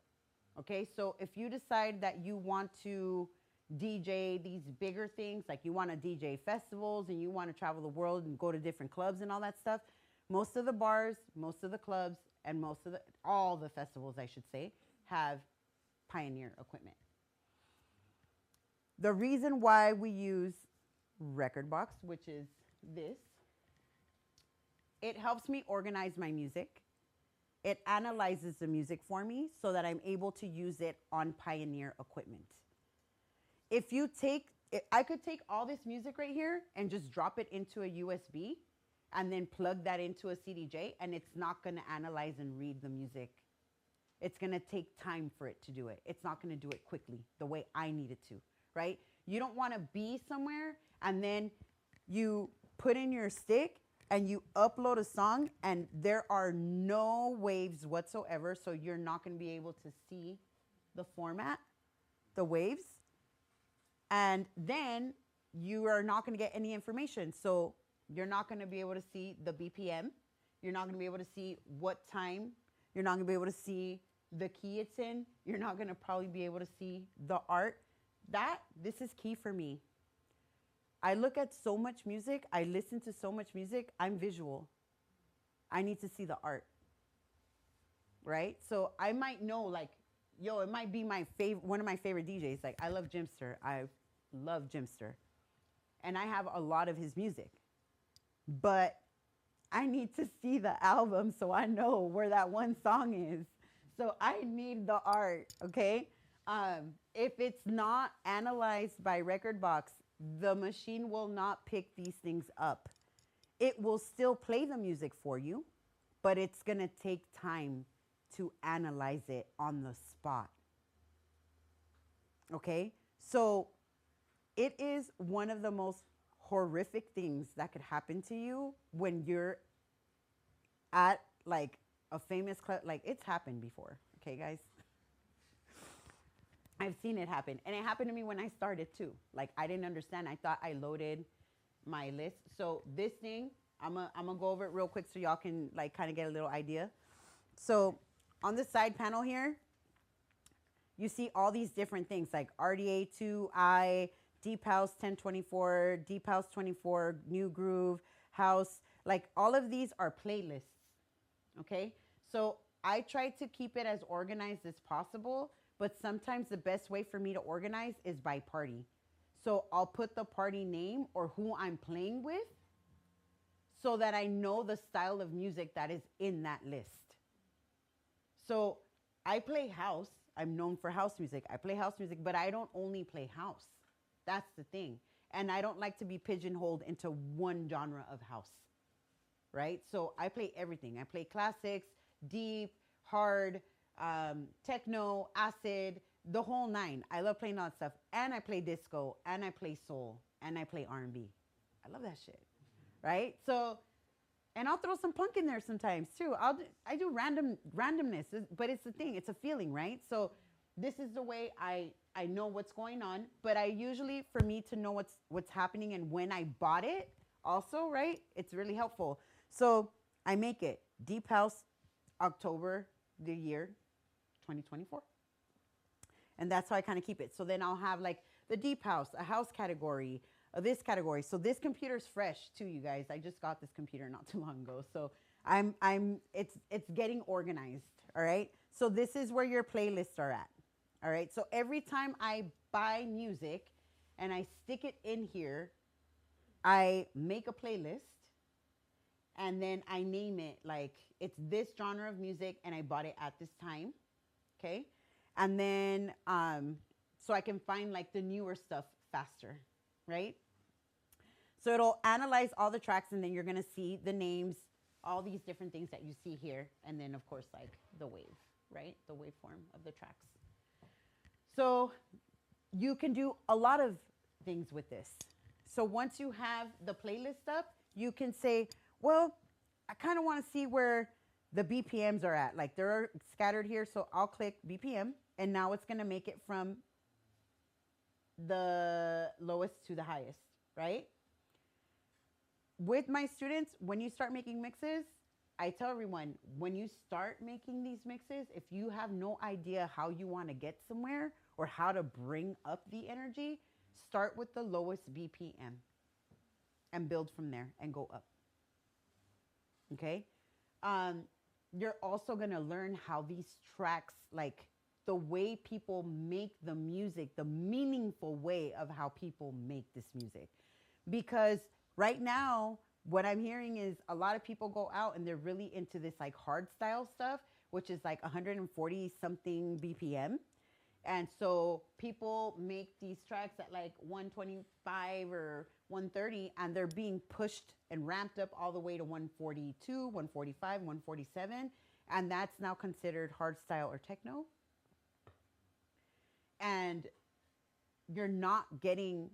Okay, so if you decide that you want to DJ these bigger things, like you want to DJ festivals and you want to travel the world and go to different clubs and all that stuff, most of the bars, most of the clubs, and all the festivals, I should say, have Pioneer equipment. The reason why we use Rekordbox, which is this, it helps me organize my music. It analyzes the music for me so that I'm able to use it on Pioneer equipment. I could take all this music right here and just drop it into a USB and then plug that into a CDJ, and it's not going to analyze and read the music. It's going to take time for it to do it. It's not going to do it quickly the way I need it to, right? You don't want to be somewhere and then you put in your stick and you upload a song and there are no waves whatsoever, so you're not going to be able to see the format, the waves, and then you are not going to get any information. So you're not going to be able to see the BPM. You're not going to be able to see what time. You're not going to be able to see the key it's in. You're not going to probably be able to see the art. This is key for me. I look at so much music, I listen to so much music, I'm visual. I need to see the art, right? So I might know, like, it might be one of my favorite DJs. Like, I love Jumpstart. I love Jumpstart. And I have a lot of his music. But I need to see the album so I know where that one song is. So I need the art, okay? If it's not analyzed by Rekordbox, the machine will not pick these things up. It will still play the music for you, but it's going to take time to analyze it on the spot. Okay? So it is one of the most horrific things that could happen to you when you're at like a famous club. Like, it's happened before. Okay, guys? I've seen it happen. And it happened to me when I started too. Like, I didn't understand. I thought I loaded my list. So this thing, I'm gonna go over it real quick so y'all can like kind of get a little idea. So on the side panel here, you see all these different things like RDA 2i, Deep House 1024, Deep House 24, New Groove, House. Like, all of these are playlists. Okay? So I try to keep it as organized as possible. But sometimes the best way for me to organize is by party. So I'll put the party name or who I'm playing with so that I know the style of music that is in that list. So I play house. I'm known for house music. I play house music, but I don't only play house. That's the thing. And I don't like to be pigeonholed into one genre of house, right? So I play everything. I play classics, deep, hard, techno, acid, the whole nine. I love playing all that stuff. And I play disco, and I play soul, and I play R&B. I love that shit, right? So, and I'll throw some punk in there sometimes too. I do randomness, but it's the thing. It's a feeling, right? So this is the way I know what's going on. But I usually, for me to know what's happening and when I bought it also, right? It's really helpful. So I make it Deep House, October, the year 2024. And that's how I kind of keep it. So then I'll have like the Deep House, a house category, this category. So this computer's fresh too, you guys. I just got this computer not too long ago. So it's getting organized. All right. So this is where your playlists are at. All right. So every time I buy music and I stick it in here, I make a playlist and then I name it like it's this genre of music and I bought it at this time. Okay. And then, so I can find like the newer stuff faster, right? So it'll analyze all the tracks and then you're going to see the names, all these different things that you see here. And then of course, like the wave, right? The waveform of the tracks. So you can do a lot of things with this. So once you have the playlist up, you can say, well, I kind of want to see where the BPMs are at. Like they're scattered here, so I'll click BPM, and now it's going to make it from the lowest to the highest, right? With my students, when you start making mixes, I tell everyone, when you start making these mixes, if you have no idea how you want to get somewhere or how to bring up the energy, start with the lowest BPM and build from there and go up. Okay? You're also going to learn how these tracks, like the way people make the music, the meaningful way of how people make this music. Because right now, what I'm hearing is a lot of people go out and they're really into this like hard style stuff, which is like 140 something BPM. And so people make these tracks at like 125 or 130, and they're being pushed and ramped up all the way to 142, 145, 147. And that's now considered hardstyle or techno. And you're not getting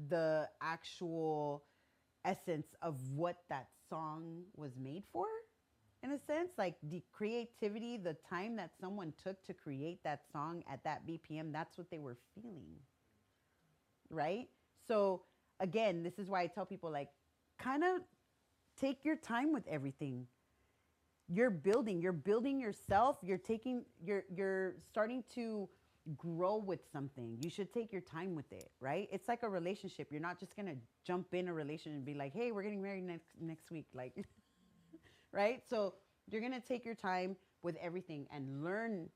the actual essence of what that song was made for, in a sense. Like the creativity, the time that someone took to create that song at that BPM, that's what they were feeling, right? So again, this is why I tell people, like, kind of take your time with everything. You're building yourself. You're starting to grow with something. You should take your time with it, right? It's like a relationship. You're not just going to jump in a relationship and be like, hey, we're getting married next week. Like, right? So you're going to take your time with everything and learn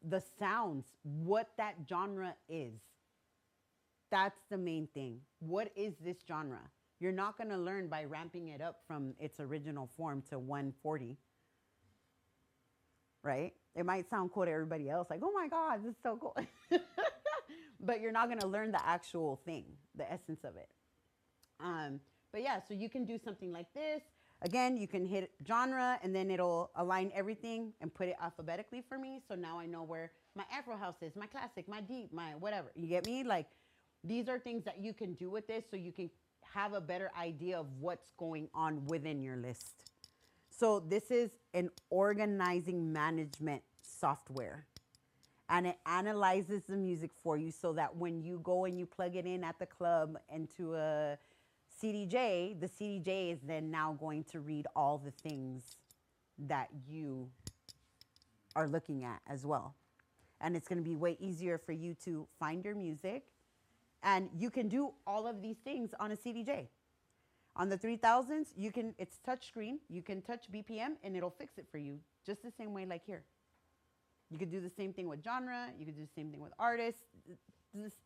the sounds, what that genre is. That's the main thing. What is this genre? You're not going to learn by ramping it up from its original form to 140, right? It might sound cool to everybody else, like, oh my God, this is so cool. But you're not going to learn the actual thing, the essence of it. But yeah, so you can do something like this. Again, you can hit genre, and then it'll align everything and put it alphabetically for me. So now I know where my Afro house is, my classic, my deep, my whatever. You get me? Like, these are things that you can do with this so you can have a better idea of what's going on within your list. So this is an organizing management software, and it analyzes the music for you so that when you go and you plug it in at the club into a CDJ, the CDJ is then now going to read all the things that you are looking at as well. And it's going to be way easier for you to find your music. And you can do all of these things on a CDJ. On the 3000s, it's touch screen. You can touch BPM and it'll fix it for you just the same way like here. You could do the same thing with genre. You could do the same thing with artists.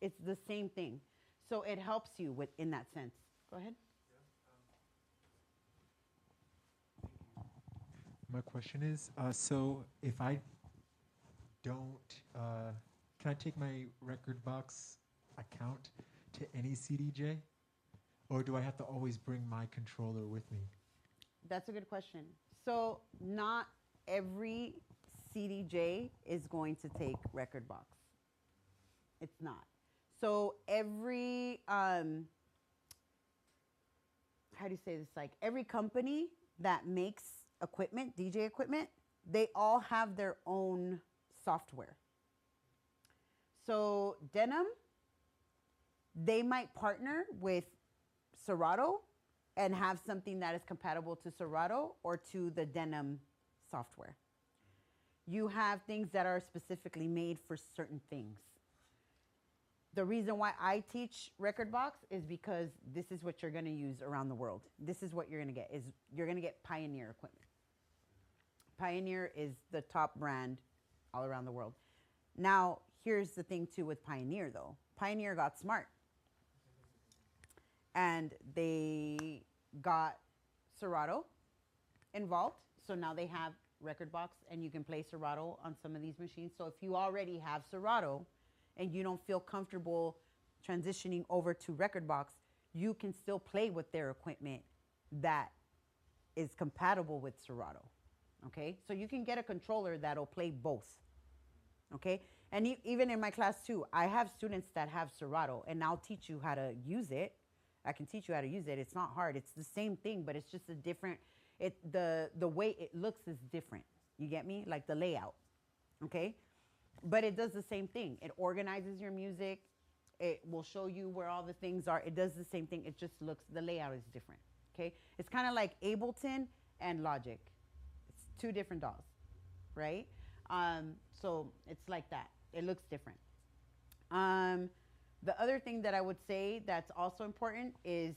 It's the same thing. So it helps you in that sense. Go ahead. My question is, so if I don't, can I take my record box account to any CDJ? Or do I have to always bring my controller with me? That's a good question. So not every CDJ is going to take record box. It's not. So every, how do you say this? Like every company that makes equipment, DJ equipment, they all have their own software. So Denim, they might partner with Serato and have something that is compatible to Serato or to the Denim software. You have things that are specifically made for certain things. The reason why I teach record box is because this is what you're going to use around the world. This is what you're going to get, is you're going to get Pioneer equipment. Pioneer is the top brand all around the world. Now, here's the thing too with Pioneer though. Pioneer got smart. And they got Serato involved. So now they have record box and you can play Serato on some of these machines. So if you already have Serato and you don't feel comfortable transitioning over to record box, you can still play with their equipment that is compatible with Serato. Okay, so you can get a controller that'll play both. Okay, And even in my class too, I have students that have Serato, and I'll teach you how to use it. I can teach you how to use it. It's not hard. It's the same thing, but it's just a different. The way it looks is different. You get me? Like the layout, okay? But it does the same thing. It organizes your music. It will show you where all the things are. It does the same thing. It just looks. The layout is different, okay? It's kind of like Ableton and Logic. It's two different DAWs, right? So it's like that. It looks different. The other thing that I would say that's also important is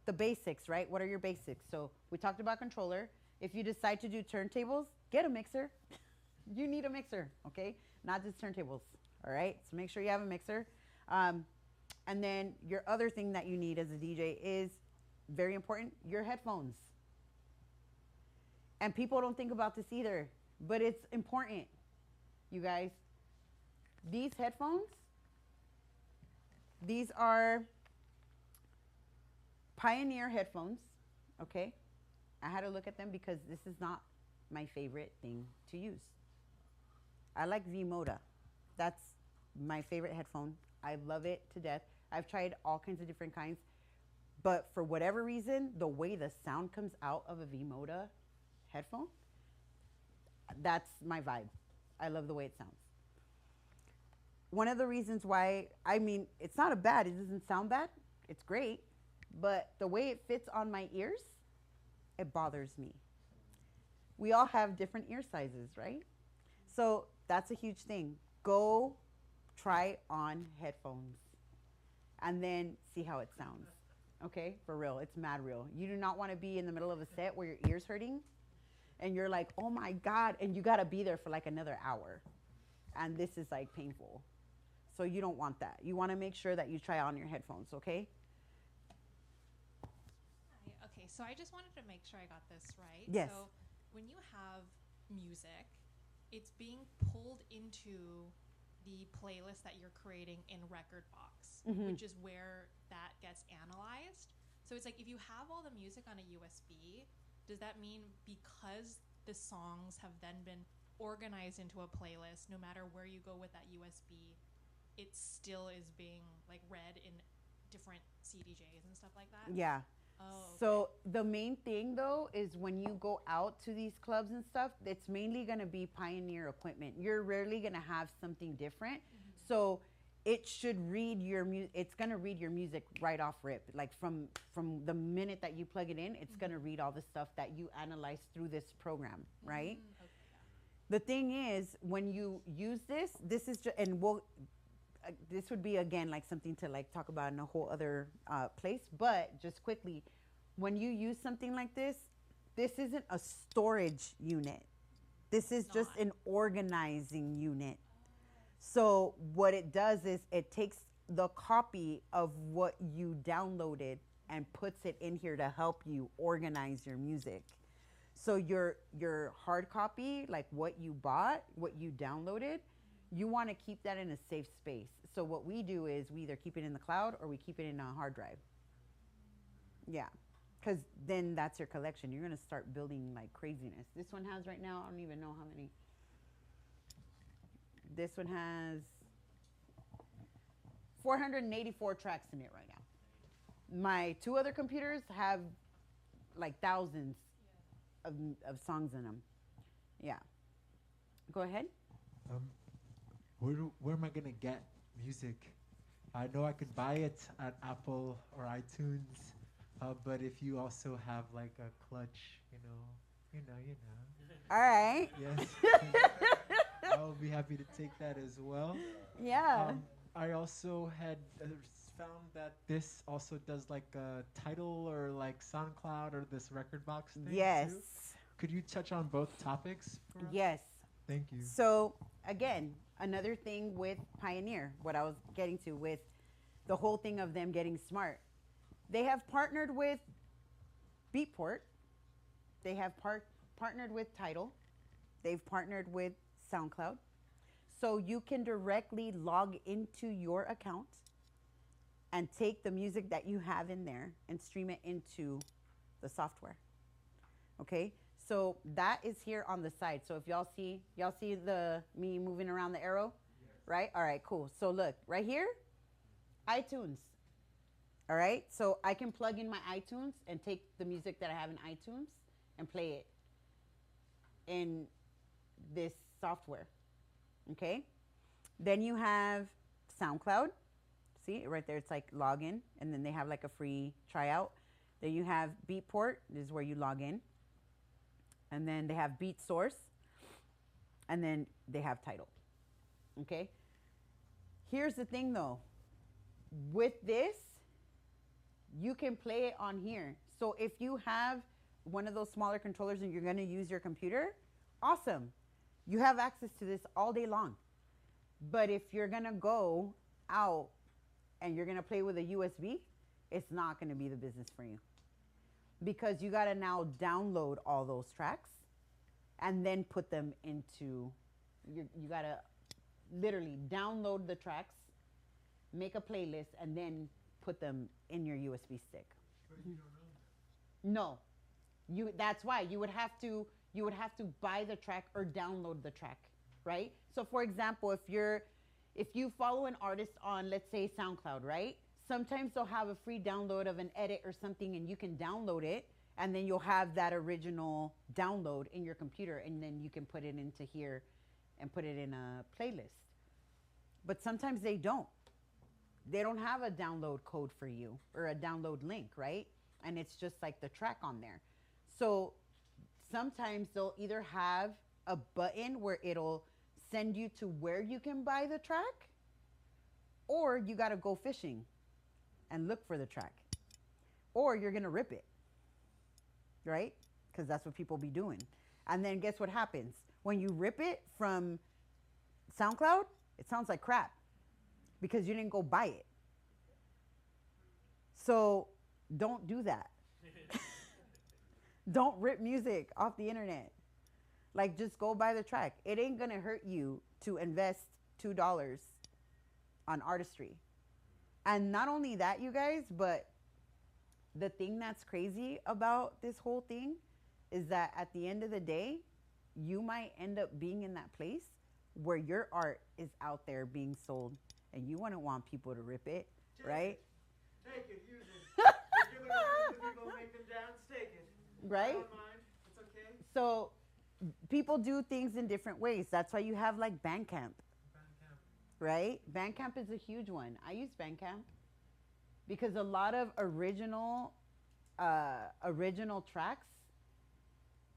the basics, right? What are your basics? So we talked about controller. If you decide to do turntables, get a mixer. You need a mixer, okay? Not just turntables, all right? So make sure you have a mixer. And then your other thing that you need as a DJ is very important, your headphones. And people don't think about this either, but it's important, you guys. These headphones, these are Pioneer headphones, okay? I had to look at them because this is not my favorite thing to use. I like V-Moda. That's my favorite headphone. I love it to death. I've tried all kinds of different kinds, but for whatever reason, the way the sound comes out of a V-Moda headphone, that's my vibe. I love the way it sounds. One of the reasons why, I mean, it's not it doesn't sound bad. It's great, but the way it fits on my ears, it bothers me. We all have different ear sizes, right? So that's a huge thing. Go try on headphones and then see how it sounds. Okay, for real, it's mad real. You do not want to be in the middle of a set where your ear's hurting and you're like, oh my God, and you gotta be there for like another hour. And this is like painful. So you don't want that. You wanna make sure that you try on your headphones, okay? Hi, okay, so I just wanted to make sure I got this right. Yes. So when you have music, it's being pulled into the playlist that you're creating in Rekordbox, which is where that gets analyzed. So it's like if you have all the music on a USB, does that mean because the songs have then been organized into a playlist, no matter where you go with that USB, it still is being like read in different CDJs and stuff like that? Yeah. Oh, okay. So the main thing though is when you go out to these clubs and stuff, it's mainly gonna be Pioneer equipment. You're rarely gonna have something different. So it should read your music. It's gonna read your music right off rip. Like from the minute that you plug it in, it's gonna read all the stuff that you analyze through this program, right? Okay, The thing is, when you use this is just, and we'll, this would be again like something to like talk about in a whole other place. But just quickly, when you use something like this isn't a storage unit. This is just an organizing unit. So what it does is it takes the copy of what you downloaded and puts it in here to help you organize your music. So your hard copy, like what you bought, what you downloaded, you want to keep that in a safe space. So what we do is we either keep it in the cloud or we keep it in a hard drive. Yeah, because then that's your collection. You're going to start building like craziness. This one has right now, I don't even know how many. This one has 484 tracks in it right now. My two other computers have like thousands of songs in them. Yeah. Go ahead. Where am I gonna get music? I know I could buy it at Apple or iTunes, but if you also have like a clutch, you know. All right. Yes. I'll be happy to take that as well. Yeah. I also had found that this also does like a Tidal or like SoundCloud or this Rekordbox thing. Yes. Too. Could you touch on both topics for us? Yes. Thank you. So again, another thing with Pioneer, what I was getting to with the whole thing of them getting smart. They have partnered with Beatport. They have partnered with Tidal. They've partnered with SoundCloud. So you can directly log into your account and take the music that you have in there and stream it into the software. Okay? So that is here on the side. So if y'all see me moving around the arrow right? All right, cool. So look, right here, iTunes. All right, so I can plug in my iTunes and take the music that I have in iTunes and play it in this software. Okay? Then you have SoundCloud. See, right there, it's like login, and then they have like a free tryout. Then you have Beatport. This is where you log in. And then they have Beat Source. And then they have Tidal. Okay? Here's the thing, though. With this, you can play it on here. So if you have one of those smaller controllers and you're going to use your computer, awesome. You have access to this all day long. But if you're going to go out and you're going to play with a USB, it's not going to be the business for you. Because you got to now download all those tracks and then put them into, you got to literally download the tracks, make a playlist, and then put them in your USB stick. But you don't know that. No, that's why you would have to buy the track or download the track, right? So for example, if you follow an artist on, let's say, SoundCloud, right? Sometimes they'll have a free download of an edit or something, and you can download it, and then you'll have that original download in your computer, and then you can put it into here and put it in a playlist. But sometimes they don't. They don't have a download code for you or a download link, right? And it's just like the track on there. So sometimes they'll either have a button where it'll send you to where you can buy the track, or you got to go fishing and look for the track, or you're going to rip it, right? Because that's what people be doing. And then guess what happens? When you rip it from SoundCloud, it sounds like crap because you didn't go buy it. So don't do that. Don't rip music off the internet. Like, just go buy the track. It ain't going to hurt you to invest $2 on artistry. And not only that, you guys, but the thing that's crazy about this whole thing is that at the end of the day, you might end up being in that place where your art is out there being sold, and you wouldn't want people to rip it, right? Take it, use it. If you're going to use the people, make them dance, take it. Right? I don't mind. It's okay. So people do things in different ways. That's why you have like Bandcamp, right? Bandcamp is a huge one. I use Bandcamp because a lot of original tracks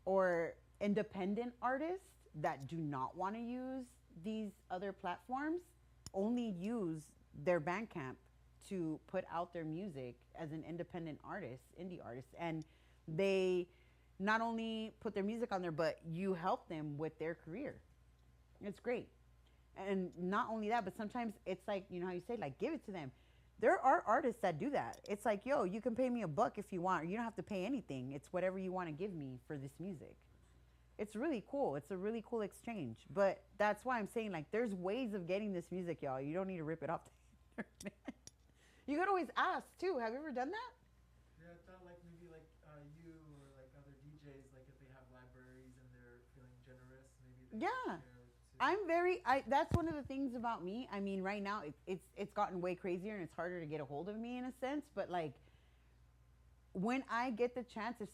or independent artists that do not want to use these other platforms only use their Bandcamp to put out their music as an independent artist, indie artist. And they not only put their music on there, but you help them with their career. It's great. And not only that, but sometimes it's like, you know how you say, like, give it to them. There are artists that do that. It's like, yo, you can pay me $1 if you want. Or you don't have to pay anything. It's whatever you want to give me for this music. It's really cool. It's a really cool exchange. But that's why I'm saying, like, there's ways of getting this music, y'all. You don't need to rip it off the internet. You could always ask, too. Have you ever done that? Yeah, I thought like maybe like you or like other DJs, like if they have libraries and they're feeling generous, maybe they Yeah. share it too. That's one of the things about me. I mean, right now it's gotten way crazier and it's harder to get a hold of me in a sense. But like, when I get the chance, if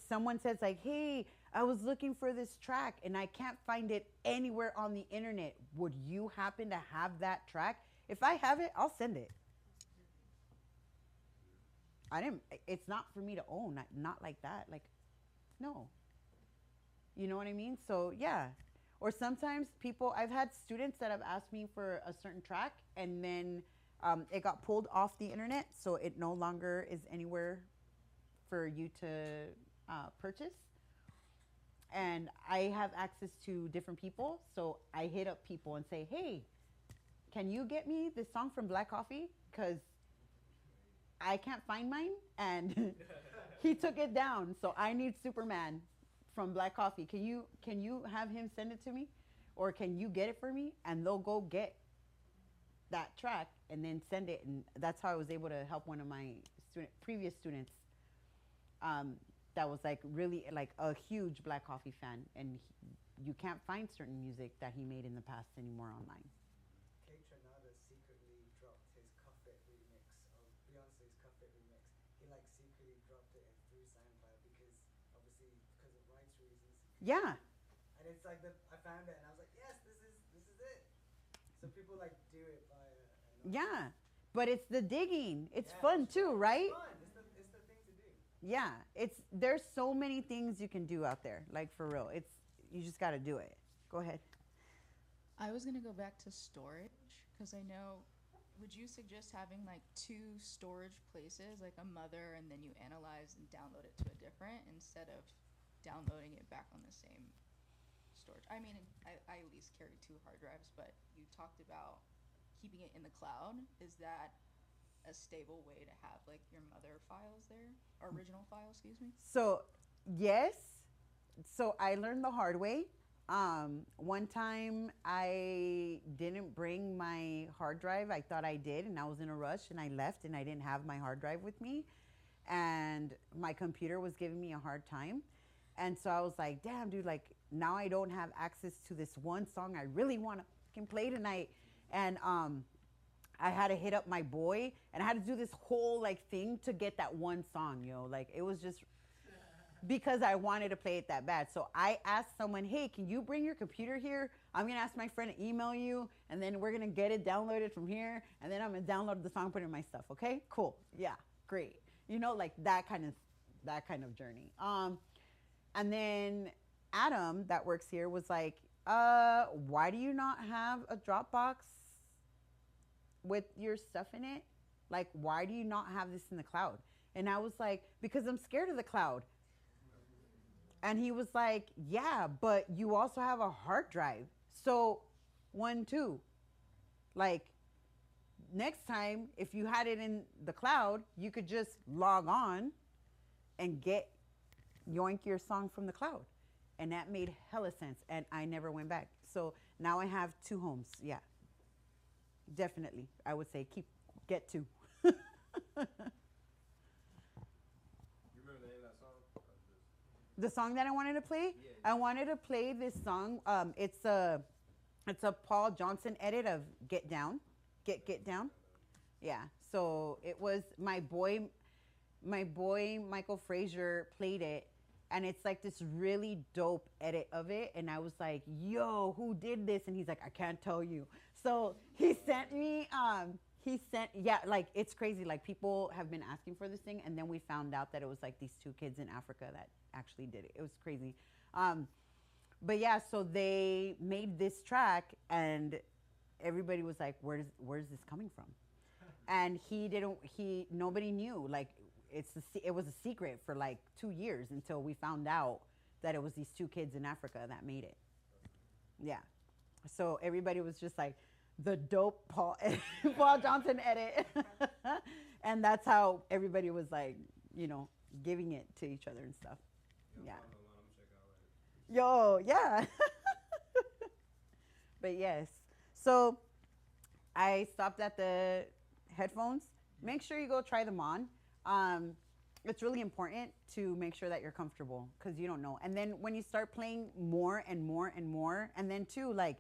someone says like, hey, I was looking for this track and I can't find it anywhere on the internet, would you happen to have that track? If I have it, I'll send it. It's not for me to own, not like that. Like, no. You know what I mean? So, yeah. Or sometimes I've had students that have asked me for a certain track, and then it got pulled off the internet, so it no longer is anywhere for you to purchase. And I have access to different people, so I hit up people and say, hey, can you get me this song from Black Coffee? Because I can't find mine, and he took it down, so I need Superman from Black Coffee. Can you have him send it to me, or can you get it for me? And they'll go get that track and then send it, and that's how I was able to help one of my previous students that was like really like a huge Black Coffee fan, and you can't find certain music that he made in the past anymore online. Kate Renata secretly dropped his Cuff It remix of Beyonce's Cuff It remix. He like secretly dropped it through SoundCloud because obviously because of rights reasons. Yeah. And it's like I found it and I was like, yes, this is it. So people like do it by. Yeah, but it's the digging. It's Yeah, fun too, right? It's fun. It's the thing to do. Yeah, there's so many things you can do out there. Like for real, you just got to do it. Go ahead. I was gonna go back to storage because I know. Would you suggest having like 2 storage places, like a mother, and then you analyze and download it to a different instead of downloading it back on the same storage? I mean, I at least carry 2 hard drives, but you talked about keeping it in the cloud. Is that a stable way to have like your mother files there, or original files, excuse me? So, yes. So I learned the hard way. One time I didn't bring my hard drive. I thought I did, and I was in a rush, and I left, and I didn't have my hard drive with me, and my computer was giving me a hard time. And so I was like, damn, dude, like now I don't have access to this one song I really want to play tonight. And I had to hit up my boy, and I had to do this whole like thing to get that one song, like it was just because I wanted to play it that bad. So I asked someone, hey, can you bring your computer here? I'm gonna ask my friend to email you, and then we're gonna get it downloaded from here, and then I'm gonna download the song, put it in my stuff. Okay, cool, yeah, great. Like that kind of journey. And then Adam, that works here, was like, why do you not have a Dropbox with your stuff in it? Like, why do you not have this in the cloud? And I was like, because I'm scared of the cloud. And he was like, yeah, but you also have a hard drive. So 1, 2, like next time, if you had it in the cloud, you could just log on and yoink your song from the cloud. And that made hella sense. And I never went back. So now I have 2 homes. Yeah. Definitely. I would say get 2. You remember the name of that song? The song that I wanted to play? Yeah. I wanted to play this song. It's a Paul Johnson edit of Get Down. Get Down. Yeah. So it was my boy Michael Frazier played it, and it's like this really dope edit of it, and I was like, yo, who did this? And he's like, I can't tell you. So he sent me like it's crazy, like people have been asking for this thing, and then we found out that it was like these 2 kids in Africa that actually did it. It was crazy. But yeah, so they made this track, and everybody was like, where's this coming from? And nobody knew. Like it was a secret for like 2 years until we found out that it was these 2 kids in Africa that made it. Yeah. So everybody was just like, the dope Paul Johnson edit. And that's how everybody was like, giving it to each other and stuff. Yeah. Yo, yeah. But yes. So I stopped at the headphones. Make sure you go try them on. It's really important to make sure that you're comfortable because you don't know. And then when you start playing more and more and more, and then too, like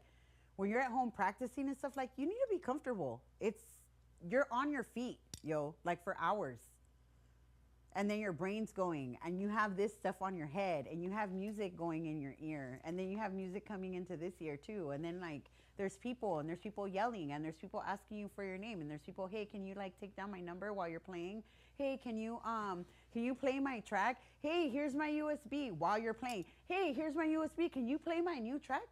when you're at home practicing and stuff, like you need to be comfortable. You're on your feet, like for hours. And then your brain's going, and you have this stuff on your head, and you have music going in your ear, and then you have music coming into this ear too. And then like there's people yelling, and there's people asking you for your name, and there's people, hey, can you like take down my number while you're playing? Hey, can you play my track? Hey, here's my USB while you're playing. Hey, here's my USB. Can you play my new track?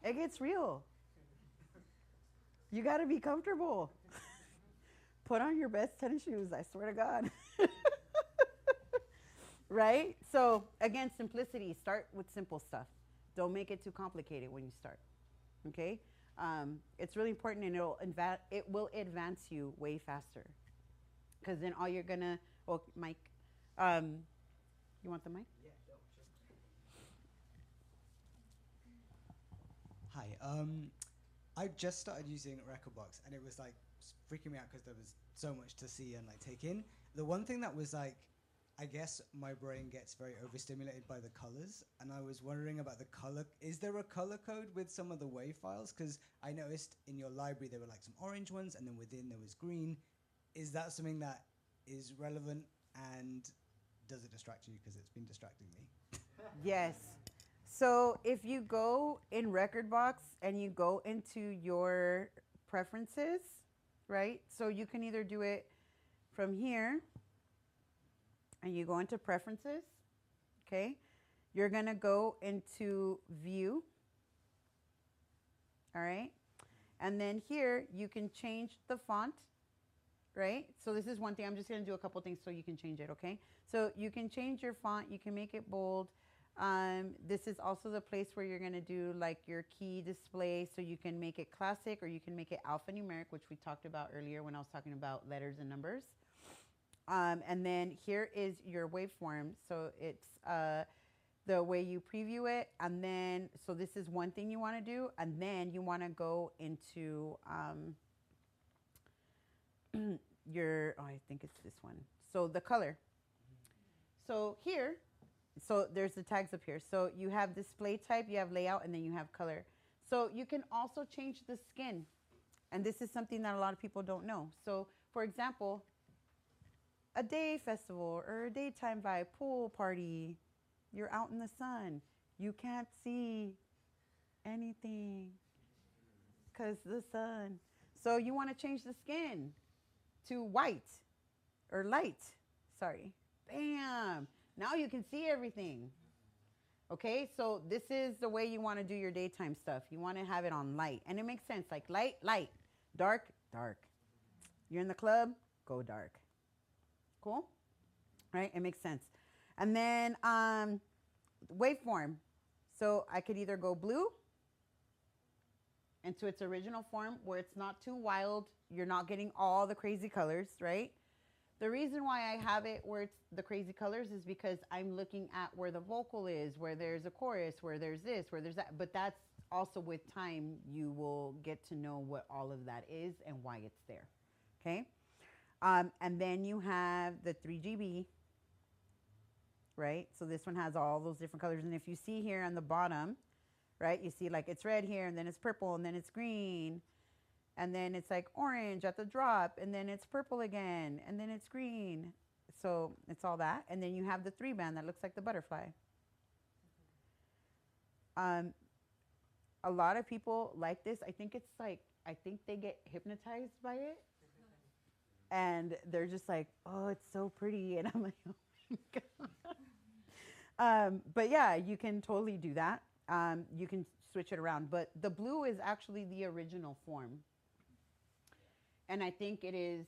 It gets real. You got to be comfortable. Put on your best tennis shoes, I swear to God. Right? So, again, simplicity. Start with simple stuff. Don't make it too complicated when you start. Okay? It's really important, and it will advance you way faster. Because then all you're going to... Well, Mike, you want the mic? Yeah, sure. Hi. I just started using Rekordbox, and it was like freaking me out because there was so much to see and like take in. The one thing that was like I guess my brain gets very overstimulated by the colors, and I was wondering about the color. Is there a color code with some of the WAV files? Because I noticed in your library there were like some orange ones, and then within there was green. Is that something that is relevant, and does it distract you? Because it's been distracting me. Yes. So if you go in Rekordbox and you go into your preferences, right? So you can either do it from here and you go into preferences, okay? You're gonna go into view, all right? And then here you can change the font, right? So this is one thing. I'm just gonna do a couple things so you can change it, okay? So you can change your font, you can make it bold. This is also the place where you're gonna do like your key display, so you can make it classic or you can make it alphanumeric, which we talked about earlier when I was talking about letters and numbers. And then here is your waveform. So it's the way you preview it. And then, so this is one thing you want to do. And then you want to go into your, oh, I think it's this one. So the color. So here, so there's the tags up here. So you have display type, you have layout, and then you have color. So you can also change the skin. And this is something that a lot of people don't know. So for example, a day festival or a daytime vibe, pool party, you're out in the sun. You can't see anything because the sun. So you want to change the skin to white or light. Sorry. Bam. Now you can see everything. Okay, so this is the way you want to do your daytime stuff. You want to have it on light. And it makes sense. Like light, light. Dark, dark. You're in the club, go dark. Cool? Right? It makes sense. And then waveform. So I could either go blue into its original form where it's not too wild. You're not getting all the crazy colors, right? The reason why I have it where it's the crazy colors is because I'm looking at where the vocal is, where there's a chorus, where there's this, where there's that. But that's also with time, you will get to know what all of that is and why it's there. Okay? And then you have the 3GB, right? So this one has all those different colors. And if you see here on the bottom, right, you see like it's red here, and then it's purple, and then it's green, and then it's like orange at the drop, and then it's purple again, and then it's green. So it's all that. And then you have the 3-band that looks like the butterfly. A lot of people like this. I think it's like, I think they get hypnotized by it. And they're just like, oh, it's so pretty. And I'm like, oh my God. But yeah, you can totally do that. You can switch it around. But the blue is actually the original form. And I think it is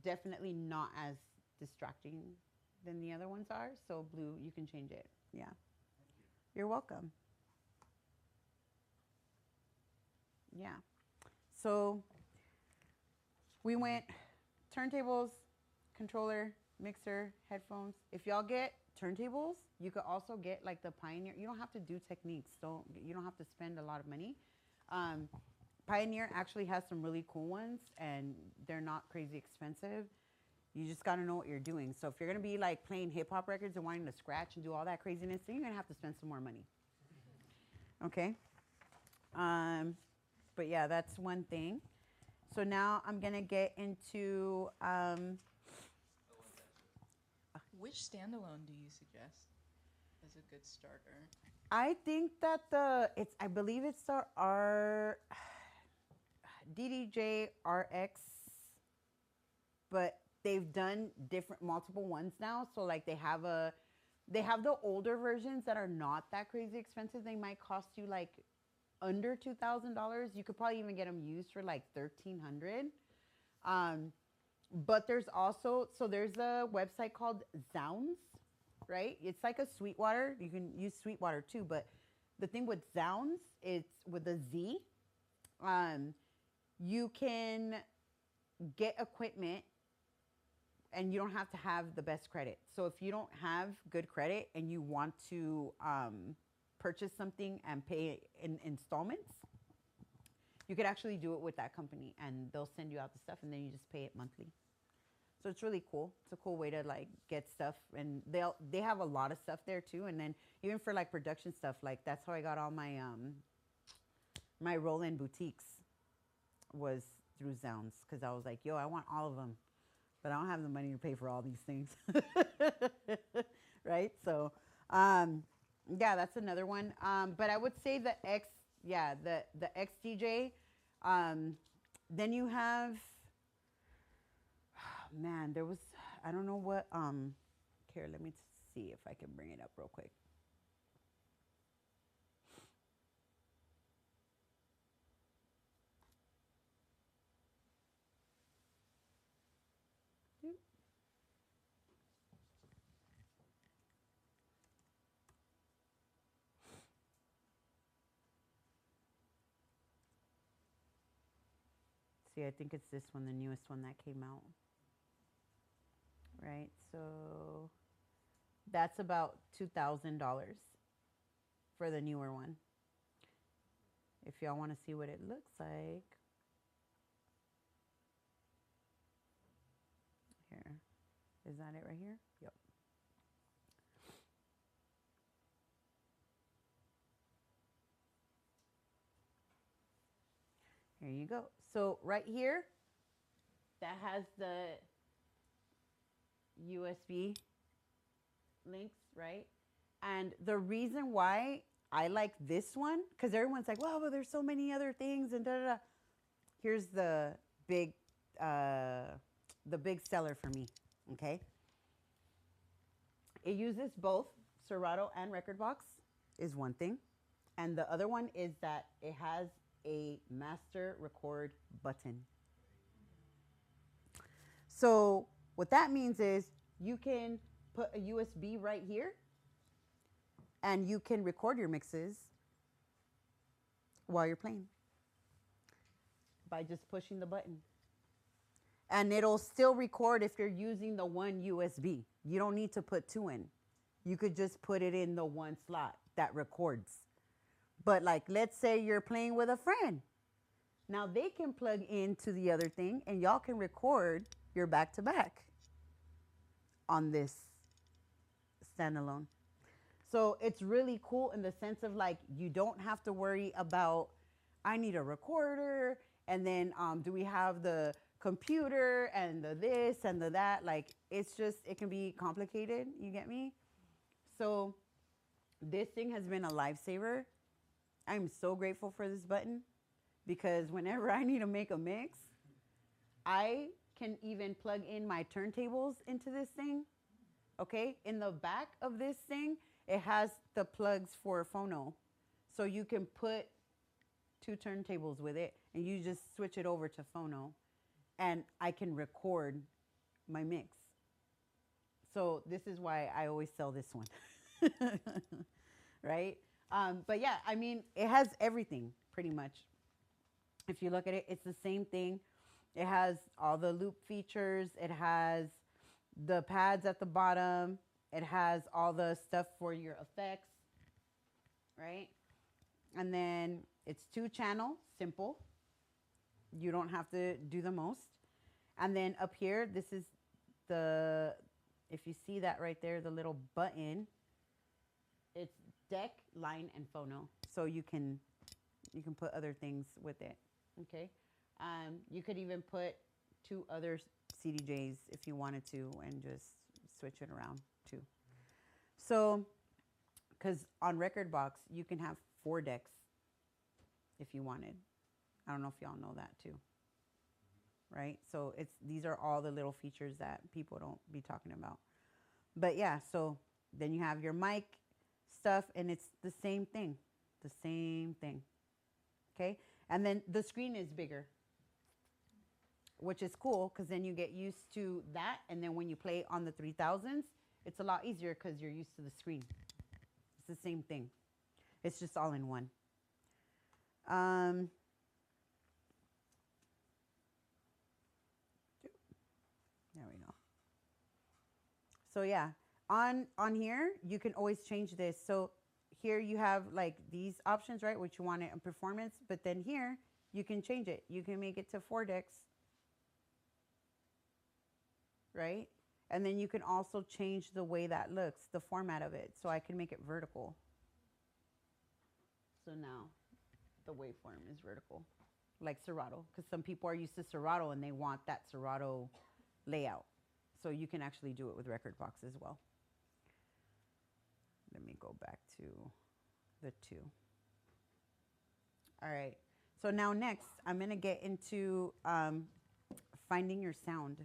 definitely not as distracting than the other ones are. So blue, you can change it. Yeah. You're welcome. Yeah. So we went turntables, controller, mixer, headphones. If y'all get turntables, you could also get like the Pioneer. You don't have to do techniques. You don't have to spend a lot of money. Pioneer actually has some really cool ones, and they're not crazy expensive. You just got to know what you're doing. So if you're going to be like playing hip hop records and wanting to scratch and do all that craziness, then you're going to have to spend some more money. Okay. But yeah, that's one thing. So now I'm going to get into which standalone do you suggest as a good starter? I think that I believe it's the DDJ RX, but they've done multiple ones now. So like they have the older versions that are not that crazy expensive. They might cost you like under $2,000. You could probably even get them used for like $1,300. But there's also, so there's a website called Zounds, right? It's like a Sweetwater. You can use Sweetwater too, but the thing with Zounds, it's with a Z. You can get equipment and you don't have to have the best credit. So if you don't have good credit and you want to purchase something and pay in installments, you could actually do it with that company, and they'll send you out the stuff, and then you just pay it monthly. So it's really cool. It's a cool way to like get stuff, and they have a lot of stuff there too. And then even for like production stuff, like that's how I got all my my roll-in boutiques was through Zounds, because I was like, yo, I want all of them, but I don't have the money to pay for all these things. Right? So yeah, that's another one. But I would say the X DJ. Then you have, man, there was, I don't know what, here, let me see if I can bring it up real quick. See, I think it's this one, the newest one that came out. Right, so that's about $2,000 for the newer one. If y'all want to see what it looks like. Here, is that it right here? Yep. Here you go. So right here, that has the USB links, right? And the reason why I like this one, because everyone's like, well, but there's so many other things and da da da. Here's the big seller for me, okay? It uses both Serato and Rekordbox is one thing. And the other one is that it has a master record button. So what that means is you can put a USB right here and you can record your mixes while you're playing by just pushing the button. And it'll still record if you're using the one USB. You don't need to put two in. You could just put it in the one slot that records. But like, let's say you're playing with a friend. Now they can plug into the other thing and y'all can record your back-to-back on this standalone. So it's really cool in the sense of like, you don't have to worry about, I need a recorder, and then do we have the computer and the this and the that. Like, it's just, it can be complicated, you get me? So this thing has been a lifesaver. I'm so grateful for this button, because whenever I need to make a mix, I can even plug in my turntables into this thing. Okay, in the back of this thing, it has the plugs for phono. So you can put two turntables with it and you just switch it over to phono, and I can record my mix. So this is why I always sell this one. Right? But yeah, I mean, it has everything pretty much. If you look at it, it's the same thing. It has all the loop features. It has the pads at the bottom. It has all the stuff for your effects, right? And then it's 2-channel, simple. You don't have to do the most. And then up here, this is the, if you see that right there, the little button, it's deck, line, and phono. So you can put other things with it, okay? You could even put 2 other CDJs if you wanted to and just switch it around too. So, because on Rekordbox, you can have 4 decks if you wanted. I don't know if y'all know that too, right? So these are all the little features that people don't be talking about. But yeah, so then you have your mic stuff, and it's the same thing, okay? And then the screen is bigger, which is cool, because then you get used to that, and then when you play on the 3000s, it's a lot easier because you're used to the screen. It's the same thing. It's just all in one. There we go. So yeah, on here, you can always change this. So here you have like these options, right, which you want it in performance, but then here you can change it. You can make it to 4 decks, right? And then you can also change the way that looks, the format of it. So I can make it vertical. So now the waveform is vertical, like Serato, because some people are used to Serato and they want that Serato layout. So you can actually do it with Rekordbox as well. Let me go back to the 2. All right. So now next, I'm going to get into finding your sound.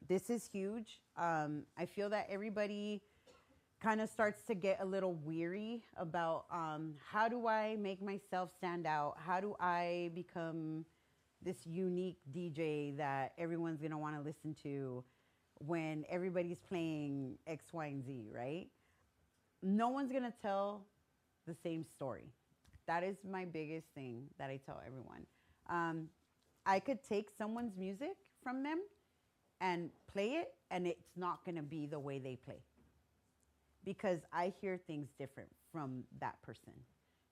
This is huge. I feel that everybody kind of starts to get a little weary about how do I make myself stand out? How do I become this unique DJ that everyone's going to want to listen to when everybody's playing X, Y, and Z, right? No one's going to tell the same story. That is my biggest thing that I tell everyone. I could take someone's music from them and play it, and it's not going to be the way they play, because I hear things different from that person.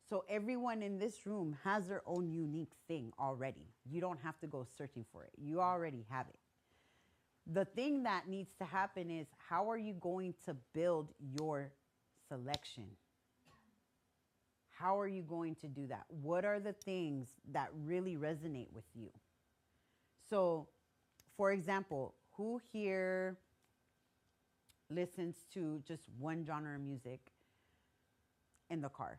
So everyone in this room has their own unique thing already. You don't have to go searching for it. You already have it. The thing that needs to happen is, how are you going to build your selection? How are you going to do that? What are the things that really resonate with you? So, for example, who here listens to just one genre of music in the car?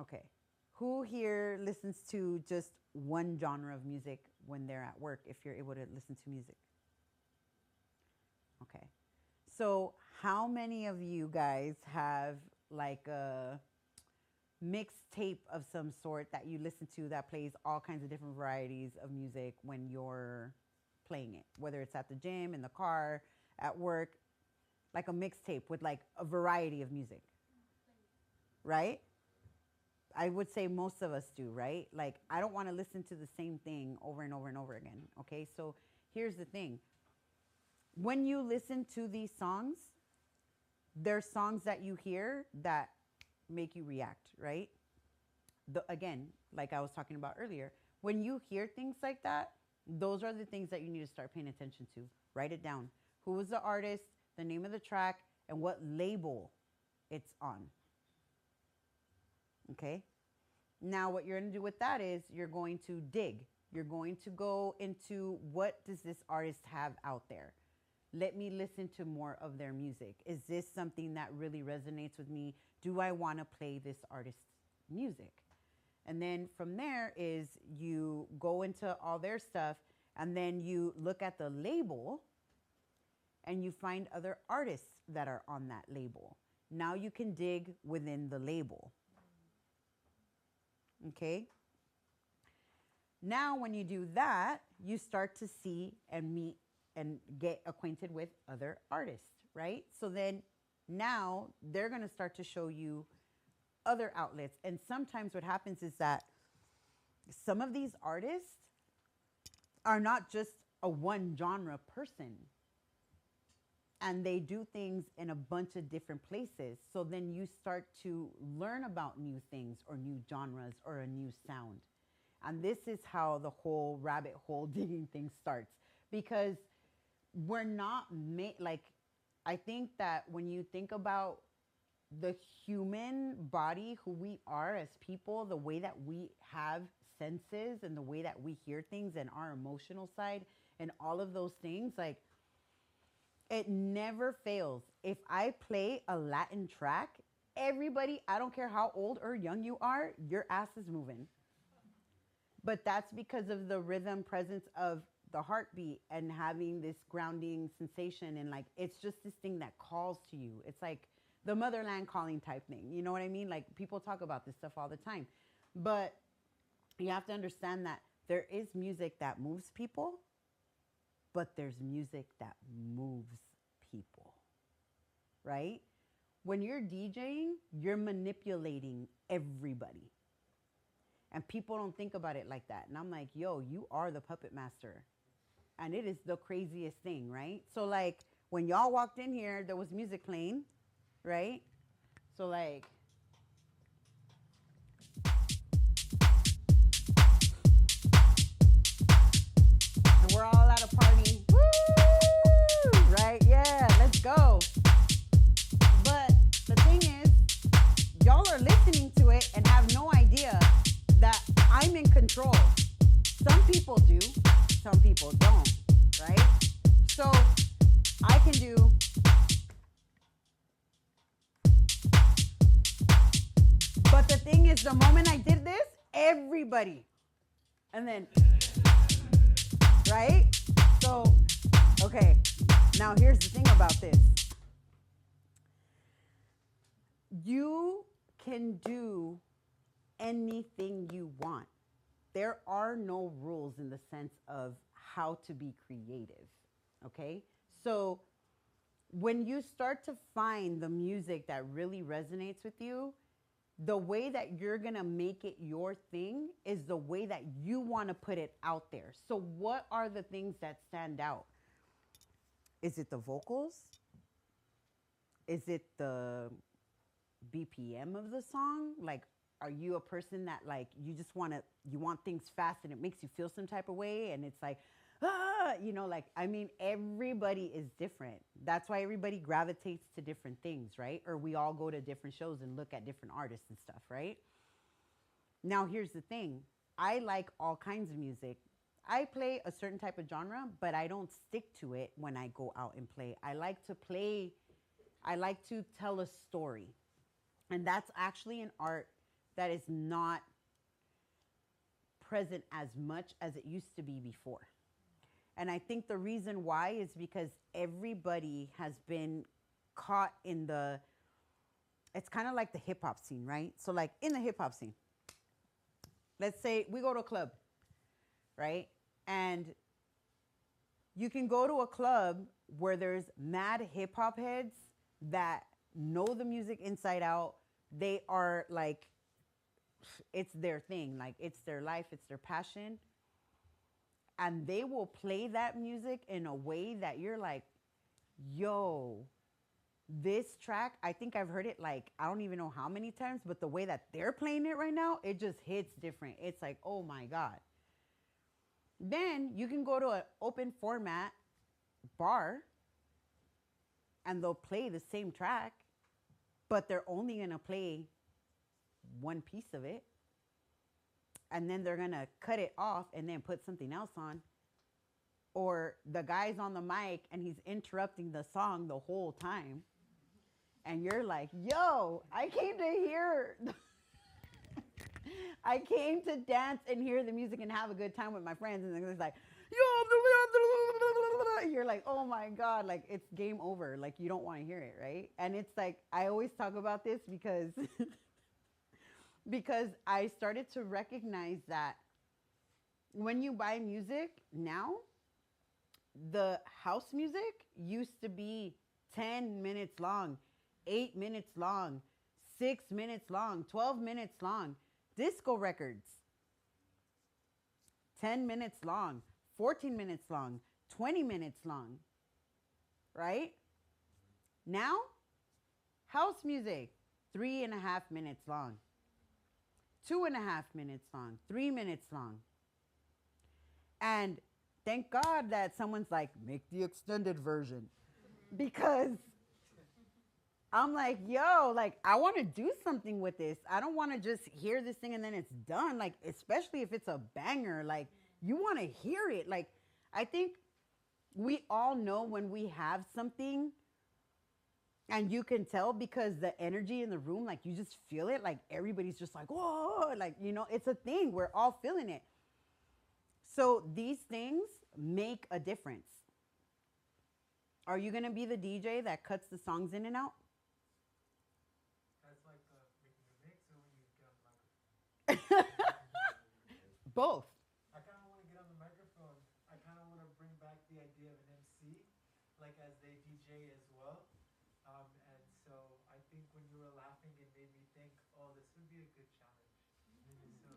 Okay. Who here listens to just one genre of music when they're at work, if you're able to listen to music? Okay. So how many of you guys have like a mixtape of some sort that you listen to that plays all kinds of different varieties of music when you're playing it, whether it's at the gym, in the car, at work, like a mixtape with like a variety of music, right? I would say most of us do, right? Like, I don't want to listen to the same thing over and over and over again, okay? So here's the thing. When you listen to these songs, there's songs that you hear that make you react, right? Again, like I was talking about earlier, when you hear things like that, those are the things that you need to start paying attention to. Write it down. Who was the artist, the name of the track, and what label it's on. Okay? Now what you're going to do with that is you're going to dig. You're going to go into, what does this artist have out there? Let me listen to more of their music. Is this something that really resonates with me? Do I want to play this artist's music? And then from there is you go into all their stuff, and then you look at the label and you find other artists that are on that label. Now you can dig within the label. Okay? Now when you do that, you start to see and meet and get acquainted with other artists, right? So then now they're going to start to show you other outlets. And sometimes what happens is that some of these artists are not just a one genre person, and they do things in a bunch of different places. So then you start to learn about new things or new genres or a new sound. And this is how the whole rabbit hole digging thing starts, because we're not like, I think that when you think about the human body, who we are as people, the way that we have senses and the way that we hear things and our emotional side and all of those things, like, it never fails. If I play a Latin track, everybody, I don't care how old or young you are, your ass is moving. But that's because of the rhythm presence of the heartbeat and having this grounding sensation. And like, it's just this thing that calls to you. It's like the motherland calling type thing. You know what I mean? Like, people talk about this stuff all the time. But you have to understand that there is music that moves people, but there's music that moves people, right? When you're DJing, you're manipulating everybody. And people don't think about it like that. And I'm like, yo, you are the puppet master. And it is the craziest thing, right? So like, when y'all walked in here, there was music playing, right? So like, I'm in control. Some people do, some people don't, right? So I can do. But the thing is, the moment I did this, everybody, and then, right? So, okay, now here's the thing about this. You can do anything you want. There are no rules in the sense of how to be creative, okay? So when you start to find the music that really resonates with you, the way that you're gonna make it your thing is the way that you wanna put it out there. So what are the things that stand out? Is it the vocals? Is it the BPM of the song? Like, are you a person that like you just want things fast and it makes you feel some type of way and it's like, you know, like, I mean, everybody is different. That's why everybody gravitates to different things, right? Or we all go to different shows and look at different artists and stuff, right? Now here's the thing. I like all kinds of music. I play a certain type of genre, but I don't stick to it when I go out and play. I like to tell a story. And that's actually an art that is not present as much as it used to be before. And I think the reason why is because everybody has been caught in it's kind of like the hip hop scene, right? So like in the hip hop scene, let's say we go to a club, right? And you can go to a club where there's mad hip hop heads that know the music inside out. They are like, it's their thing. Like, it's their life, it's their passion. And they will play that music in a way that you're like, yo, this track, I think I've heard it like, I don't even know how many times, but the way that they're playing it right now, it just hits different. It's like, oh my God. Then you can go to an open format bar and they'll play the same track, but they're only going to play one piece of it. And then they're going to cut it off and then put something else on. Or the guy's on the mic and he's interrupting the song the whole time. And you're like, yo, I came to hear, I came to dance and hear the music and have a good time with my friends. And it's like, yo, you're like, oh my God, like it's game over. Like you don't want to hear it, right? And it's like, I always talk about this because because I started to recognize that when you buy music now, the house music used to be 10 minutes long, 8 minutes long, 6 minutes long, 12 minutes long. Disco records, 10 minutes long, 14 minutes long, 20 minutes long, right? Now, house music, 3.5 minutes long. 2.5 minutes long, 3 minutes long. And thank God that someone's like, make the extended version. Because I'm like, yo, like, I want to do something with this. I don't want to just hear this thing and then it's done. Like, especially if it's a banger, like, you want to hear it. Like, I think we all know when we have something. And you can tell because the energy in the room, like you just feel it. Like everybody's just like, whoa, like, you know, it's a thing. We're all feeling it. So these things make a difference. Are you going to be the DJ that cuts the songs in and out? That's like making a mix or when you get on the microphone? Both. I kind of want to get on the microphone. I kind of want to bring back the idea of an MC, like as they DJ as well. And so I think when you were laughing, it made me think, oh, this would be a good challenge.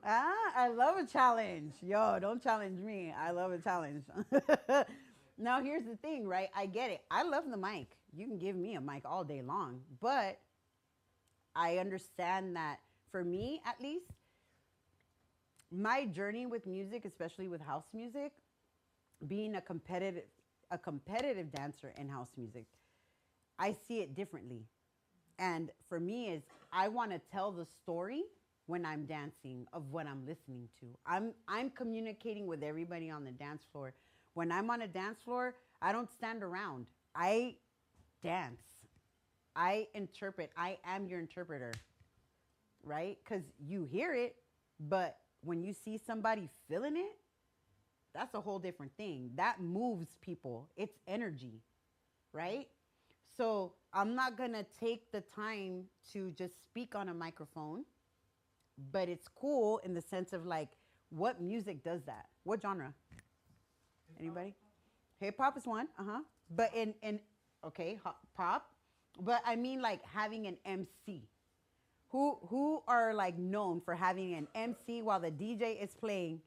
I love a challenge. Yo, don't challenge me. I love a challenge. Now, here's the thing, right? I get it. I love the mic. You can give me a mic all day long. But I understand that for me, at least, my journey with music, especially with house music, being a competitive dancer in house music, I see it differently. And for me is I want to tell the story when I'm dancing of what I'm listening to. I'm communicating with everybody on the dance floor. When I'm on a dance floor, I don't stand around. I dance. I interpret. I am your interpreter, right? Because you hear it, but when you see somebody feeling it, that's a whole different thing. That moves people. It's energy, right? So I'm not going to take the time to just speak on a microphone, but it's cool in the sense of like, what music does that? What genre? Anybody? Hip hop is one, But okay, pop. But I mean like having an MC. Who are like known for having an MC while the DJ is playing?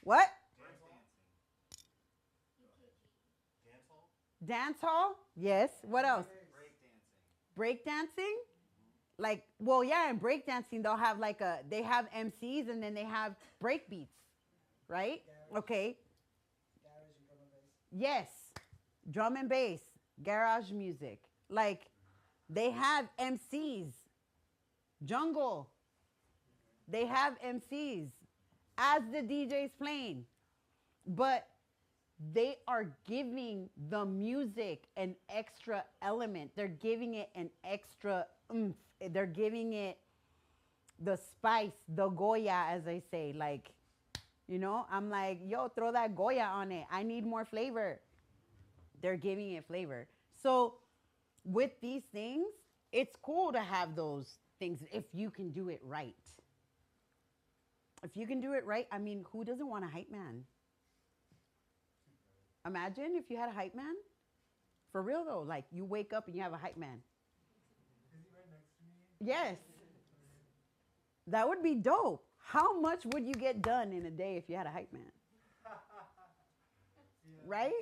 What? Dance hall? Yes. What else? Break dancing. Like, well, yeah, in break dancing they'll have like they have MCs and then they have break beats, right? Okay. Yes. Drum and bass, garage music. Like, they have MCs. Jungle. They have MCs as the DJ's playing. But they are giving the music an extra element. They're giving it an extra oomph. They're giving it the spice, the Goya, as I say. Like, you know, I'm like, yo, throw that Goya on it. I need more flavor. They're giving it flavor. So with these things, it's cool to have those things if you can do it right. If you can do it right, I mean, who doesn't want a hype man? Imagine if you had a hype man. For real though, like you wake up and you have a hype man. Is he right next to me? Yes. That would be dope. How much would you get done in a day if you had a hype man? Right?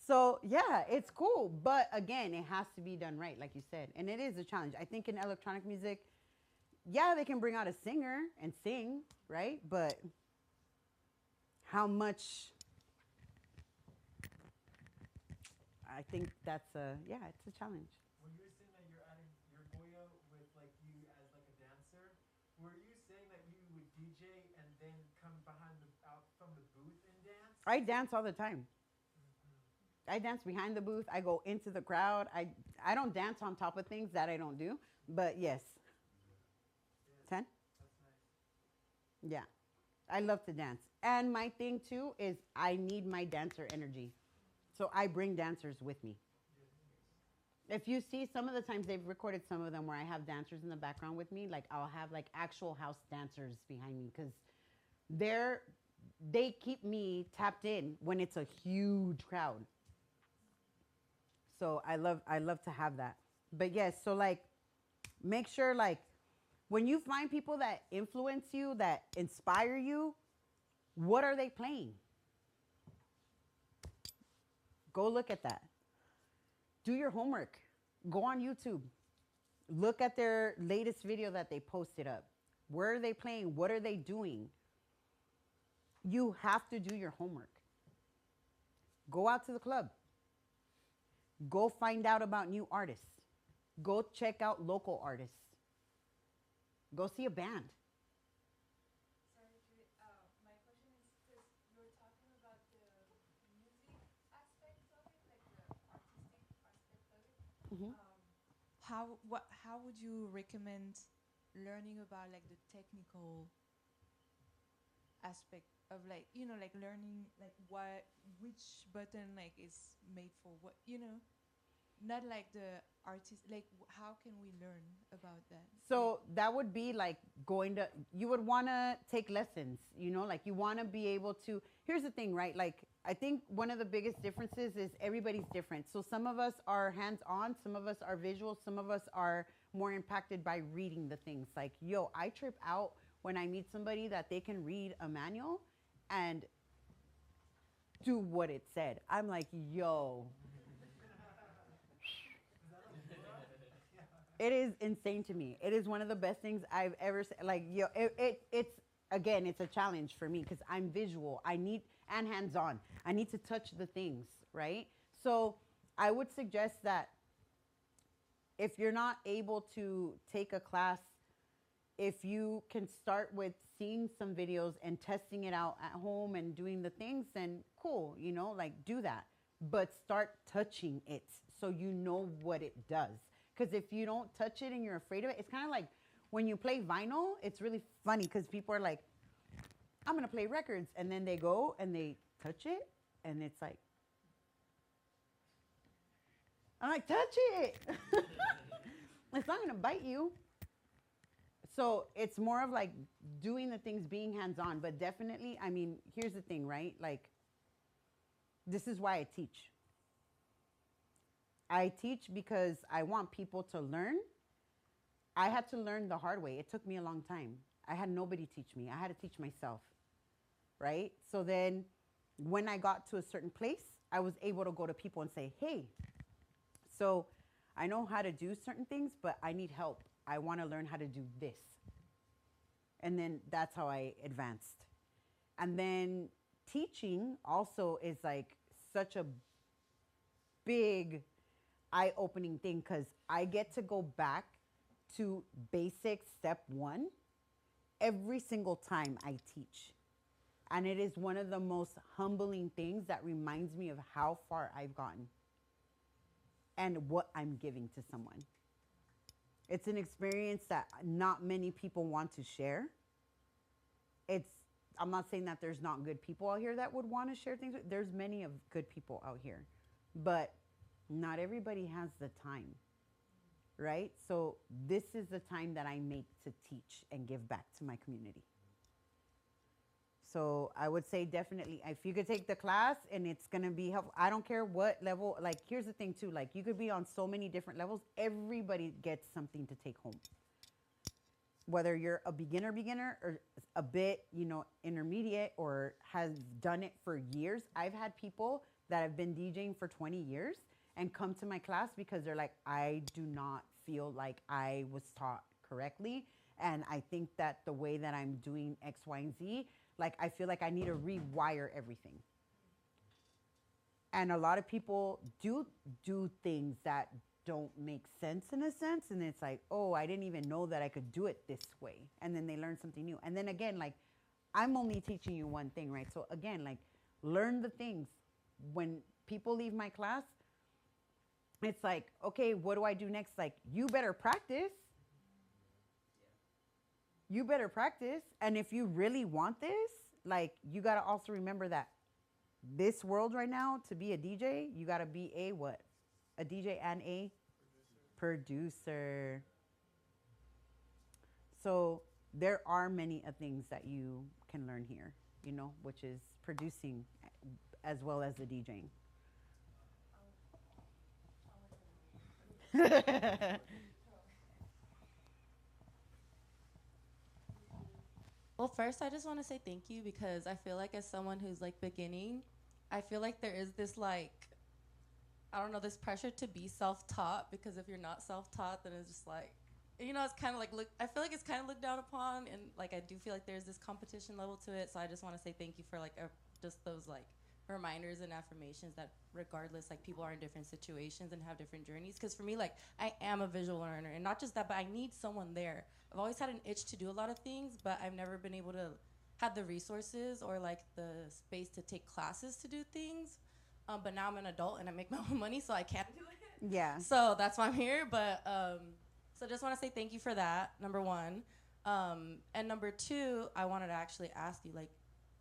So yeah, it's cool. But again, it has to be done right, like you said. And it is a challenge. I think in electronic music, yeah, they can bring out a singer and sing, right? But how much? I think that's it's a challenge. When you were saying that you're adding your Goya with like you as like a dancer, were you saying that you would DJ and then come out from the booth and dance? I dance all the time. I dance behind the booth. I go into the crowd. I don't dance on top of things that I don't do, but yes. 10? That's nice. Yeah. I love to dance. And my thing too is I need my dancer energy. So I bring dancers with me. If you see, some of the times they've recorded some of them where I have dancers in the background with me, like I'll have like actual house dancers behind me because they keep me tapped in when it's a huge crowd. So I love to have that. But yes, so like make sure like when you find people that influence you, that inspire you, what are they playing? Go look at that. Do your homework. Go on YouTube. Look at their latest video that they posted up. Where are they playing? What are they doing? You have to do your homework. Go out to the club. Go find out about new artists. Go check out local artists. Go see a band. Sorry, Juliet. My question is because you're talking about the music aspect of it, like the artistic aspect of it. Mm-hmm. How would you recommend learning about like the technical aspect of like, you know, like learning like which button like is made for what, you know? Not like the artist, like how can we learn about that? So that would be like you would want to take lessons, you know, like you want to be able to, here's the thing, right? Like, I think one of the biggest differences is everybody's different. So some of us are hands-on, some of us are visual, some of us are more impacted by reading the things. Like, yo, I trip out when I meet somebody that they can read a manual and do what it said. I'm like, yo. It is insane to me. It is one of the best things I've ever said. Like, yo, it's again, it's a challenge for me because I'm visual. And hands-on. I need to touch the things, right? So I would suggest that if you're not able to take a class if you can start with seeing some videos and testing it out at home and doing the things, then cool, you know, like do that. But start touching it so you know what it does. Because if you don't touch it and you're afraid of it, it's kind of like when you play vinyl, it's really funny because people are like, I'm going to play records. And then they go and they touch it and it's like, I'm like, touch it. It's not going to bite you. So it's more of like doing the things, being hands-on. But definitely, I mean, here's the thing, right? Like, this is why I teach. I teach because I want people to learn. I had to learn the hard way. It took me a long time. I had nobody teach me. I had to teach myself, right? So then when I got to a certain place, I was able to go to people and say, hey, so I know how to do certain things, but I need help. I want to learn how to do this. And then that's how I advanced. And then teaching also is like such a big eye-opening thing because I get to go back to basic step one every single time I teach. And it is one of the most humbling things that reminds me of how far I've gotten and what I'm giving to someone. It's an experience that not many people want to share. I'm not saying that there's not good people out here that would want to share things. There's many of good people out here, but not everybody has the time, right? So this is the time that I make to teach and give back to my community. So I would say definitely, if you could take the class and it's going to be helpful, I don't care what level, like here's the thing too, like you could be on so many different levels, everybody gets something to take home. Whether you're a beginner or a bit, you know, intermediate or has done it for years. I've had people that have been DJing for 20 years and come to my class because they're like, I do not feel like I was taught correctly. And I think that the way that I'm doing X, Y, and Z, like I feel like I need to rewire everything. And a lot of people do things that don't make sense in a sense. And it's like, oh, I didn't even know that I could do it this way. And then they learn something new. And then again, like, I'm only teaching you one thing, right? So again, like, learn the things. When people leave my class, it's like, okay, what do I do next? Like, you better practice. You better practice. And if you really want this, like, you got to also remember that this world right now, to be a DJ, you got to be a what? A DJ and a producer. So there are many things that you can learn here, you know, which is producing as well as the DJing. Well, first, I just want to say thank you because I feel like as someone who's like beginning, I feel like there is this like, I don't know, this pressure to be self-taught because if you're not self-taught, then it's just like, you know, it's kind of like, I feel like it's kind of looked down upon and like I do feel like there's this competition level to it. So I just want to say thank you for like just those like reminders and affirmations that regardless, like people are in different situations and have different journeys. Because for me, like I am a visual learner and not just that, but I need someone there. I've always had an itch to do a lot of things, but I've never been able to have the resources or like the space to take classes to do things. But now I'm an adult and I make my own money, so I can't do it. Yeah. So that's why I'm here. But so just want to say thank you for that, number one. And number two, I wanted to actually ask you, like,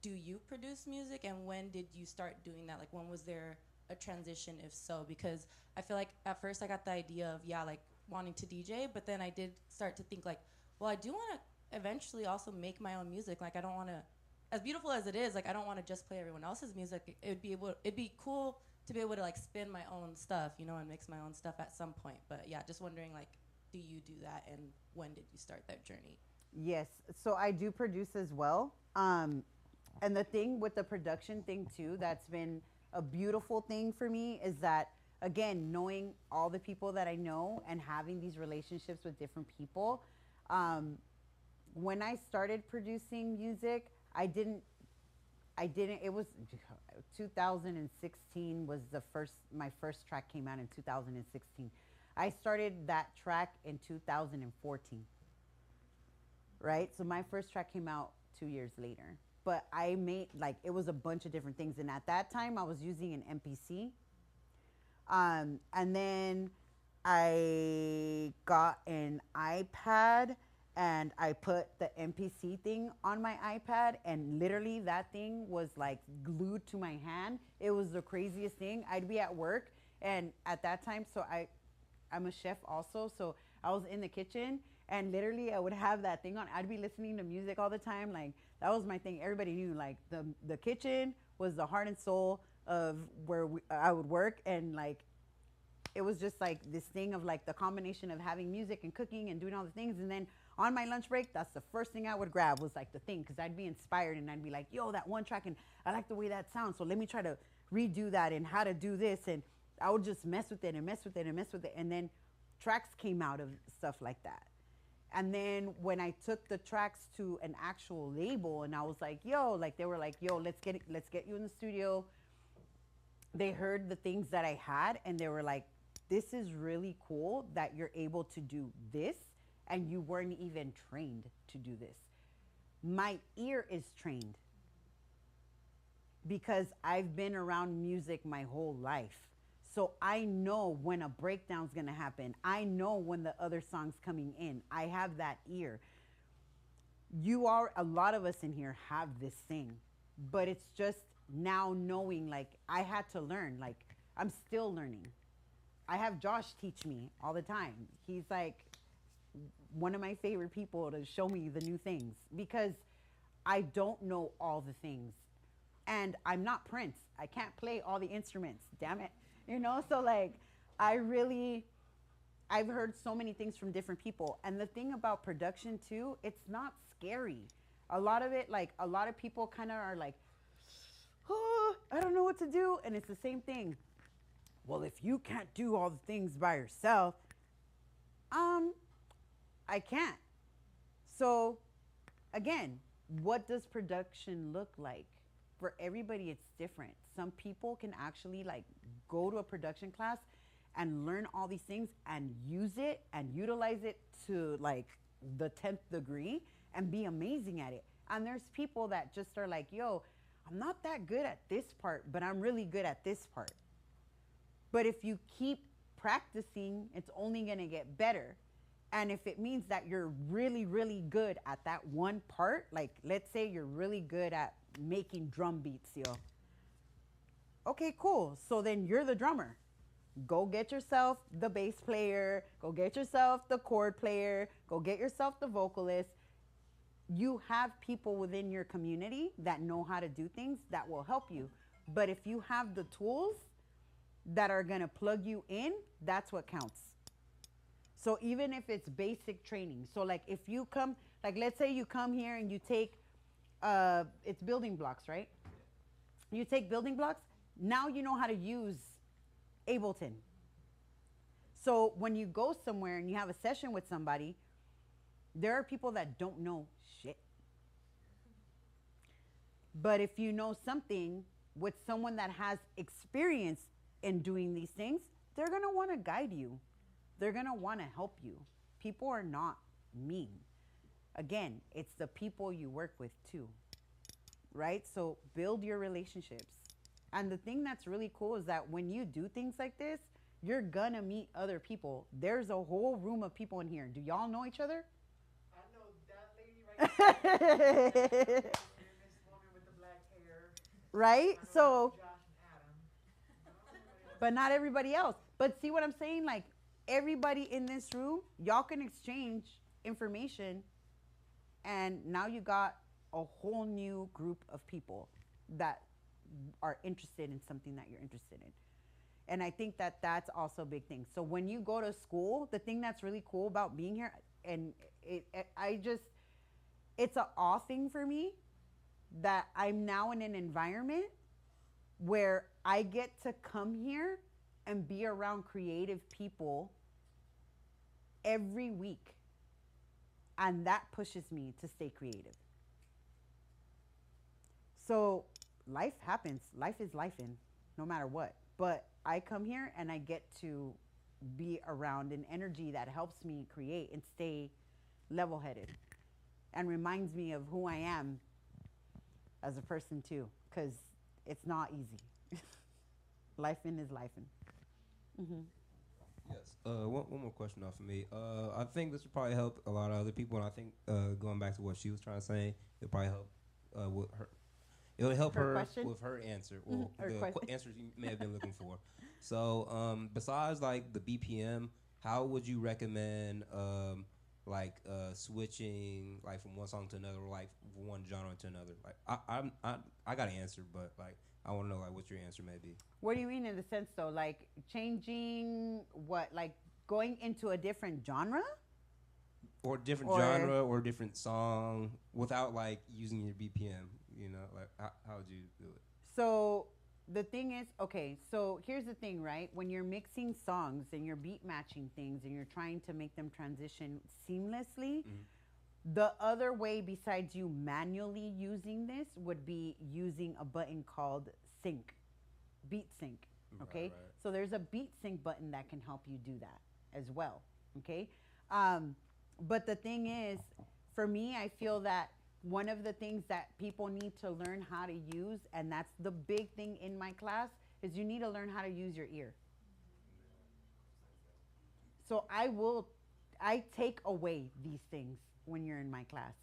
do you produce music and when did you start doing that? Like, when was there a transition, if so? Because I feel like at first I got the idea of, yeah, like wanting to DJ, but then I did start to think like, well, I do want to eventually also make my own music. Like, I don't want to, as beautiful as it is, like I don't want to just play everyone else's music. It'd be cool to be able to like spin my own stuff, you know, and mix my own stuff at some point. But yeah, just wondering, like, do you do that and when did you start that journey? Yes, so I do produce as well. And the thing with the production thing too, that's been a beautiful thing for me is that, again, knowing all the people that I know and having these relationships with different people. When I started producing music, it was 2016 was my first track came out in 2016. I started that track in 2014. right? So my first track came out 2 years later. But I made, like, it was a bunch of different things. And at that time, I was using an MPC. And then I got an iPad and I put the MPC thing on my iPad. And literally that thing was like glued to my hand. It was the craziest thing. I'd be at work. And at that time, so I'm a chef also. So I was in the kitchen. And literally, I would have that thing on. I'd be listening to music all the time. Like, that was my thing. Everybody knew, like, the kitchen was the heart and soul of where I would work. And, like, it was just, like, this thing of, like, the combination of having music and cooking and doing all the things. And then on my lunch break, that's the first thing I would grab was, like, the thing. Because I'd be inspired, and I'd be like, yo, that one track, and I like the way that sounds. So let me try to redo that and how to do this. And I would just mess with it and mess with it and mess with it. And then tracks came out of stuff like that. And then when I took the tracks to an actual label and I was like, yo, like they were like, yo, let's get you in the studio. They heard the things that I had and they were like, this is really cool that you're able to do this and you weren't even trained to do this. My ear is trained because I've been around music my whole life. So I know when a breakdown's gonna happen. I know when the other song's coming in. I have that ear. A lot of us in here have this thing, but it's just now knowing, like, I had to learn, like, I'm still learning. I have Josh teach me all the time. He's like one of my favorite people to show me the new things because I don't know all the things. And I'm not Prince. I can't play all the instruments, damn it. You know, so like, I've heard so many things from different people. And the thing about production too, it's not scary. A lot of it, like, a lot of people kind of are like, oh, I don't know what to do. And it's the same thing. Well, if you can't do all the things by yourself, I can't. So again, what does production look like? For everybody, it's different. Some people can actually like go to a production class and learn all these things and use it and utilize it to like the 10th degree and be amazing at it. And there's people that just are like, yo, I'm not that good at this part, but I'm really good at this part. But if you keep practicing, it's only gonna get better. And if it means that you're really, really good at that one part, like let's say you're really good at making drum beats, yo. Okay, cool. So then you're the drummer. Go get yourself the bass player. Go get yourself the chord player. Go get yourself the vocalist. You have people within your community that know how to do things that will help you. But if you have the tools that are going to plug you in, that's what counts. So even if it's basic training. So like if you come, like let's say you come here and you take, it's building blocks, right? You take building blocks. Now you know how to use Ableton. So when you go somewhere and you have a session with somebody, there are people that don't know shit. But if you know something with someone that has experience in doing these things, they're going to want to guide you. They're going to want to help you. People are not mean. Again, it's the people you work with too, right? So build your relationships. And the thing that's really cool is that when you do things like this, you're going to meet other people. There's a whole room of people in here. Do y'all know each other? I know that lady right there. This woman with the black hair. Right? So, Josh and Adam. but not everybody else. But see what I'm saying? Like, everybody in this room, y'all can exchange information. And now you got a whole new group of people that are interested in something that you're interested in. And I think that that's also a big thing. So when you go to school, the thing that's really cool about being here, and it's an awe thing for me that I'm now in an environment where I get to come here and be around creative people every week. And that pushes me to stay creative. So life happens. Life is lifing, no matter what. But I come here and I get to be around an energy that helps me create and stay level-headed. and reminds me of who I am as a person too, because it's not easy. Lifing is lifing. Mm-hmm. Yes. One more question off of me. I think this would probably help a lot of other people, and I think going back to what she was trying to say, it'll probably help with her. It'll help Her her question? with her answer, Mhm, or her the question. answers you may have been looking for. So, besides like the BPM, how would you recommend switching like from one song to another, or like from one genre to another? Like I got an answer, but like I want to know like what your answer may be. What do you mean in the sense though? Like changing what? Like going into a different genre? Or different Or- genre or different song without like using your BPM, you know, like how would you do it? So the thing is, okay, so here's the thing, right? When you're mixing songs and you're beat matching things and you're trying to make them transition seamlessly, the other way besides you manually using this would be using a button called sync, beat sync, okay? Right. So there's a beat sync button that can help you do that as well, okay? But the thing is, for me, I feel that one of the things that people need to learn how to use, and that's the big thing in my class, is you need to learn how to use your ear. So I take away these things when you're in my class.